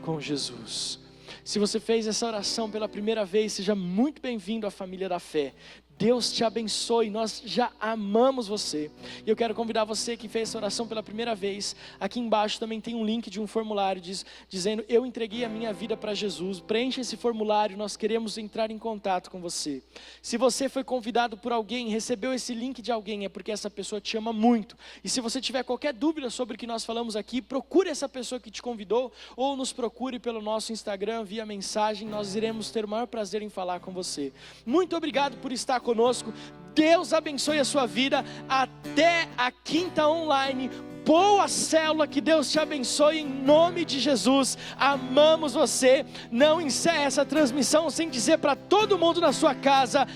C: com Jesus. Se você fez essa oração pela primeira vez, seja muito bem-vindo à família da fé. Deus te abençoe, nós já amamos você. E eu quero convidar você que fez essa oração pela primeira vez. Aqui embaixo também tem um link de um formulário dizendo: eu entreguei a minha vida para Jesus. Preencha esse formulário, nós queremos entrar em contato com você. Se você foi convidado por alguém, recebeu esse link de alguém, é porque essa pessoa te ama muito. E se você tiver qualquer dúvida sobre o que nós falamos aqui, procure essa pessoa que te convidou, ou nos procure pelo nosso Instagram via mensagem. Nós iremos ter o maior prazer em falar com você. Muito obrigado por estar conosco. Deus abençoe a sua vida. Até a quinta online. Boa célula, que Deus te abençoe em nome de Jesus. Amamos você. Não encerre essa transmissão sem dizer para todo mundo na sua casa: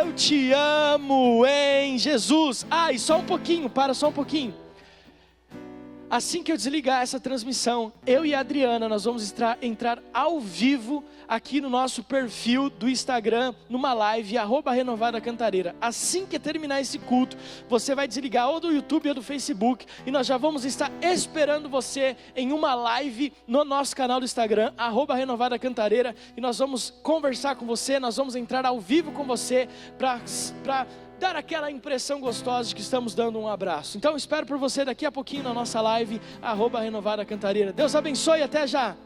C: eu te amo em Jesus. E só um pouquinho, só um pouquinho. Assim que eu desligar essa transmissão, eu e a Adriana, nós vamos entrar ao vivo aqui no nosso perfil do Instagram, numa live, @renovadacantareira. Assim que terminar esse culto, você vai desligar ou do YouTube ou do Facebook, e nós já vamos estar esperando você em uma live no nosso canal do Instagram, @renovadacantareira, e nós vamos conversar com você, nós vamos entrar ao vivo com você, para dar aquela impressão gostosa de que estamos dando um abraço. Então espero por você daqui a pouquinho na nossa live, @renovadacantareira. Deus abençoe, até já!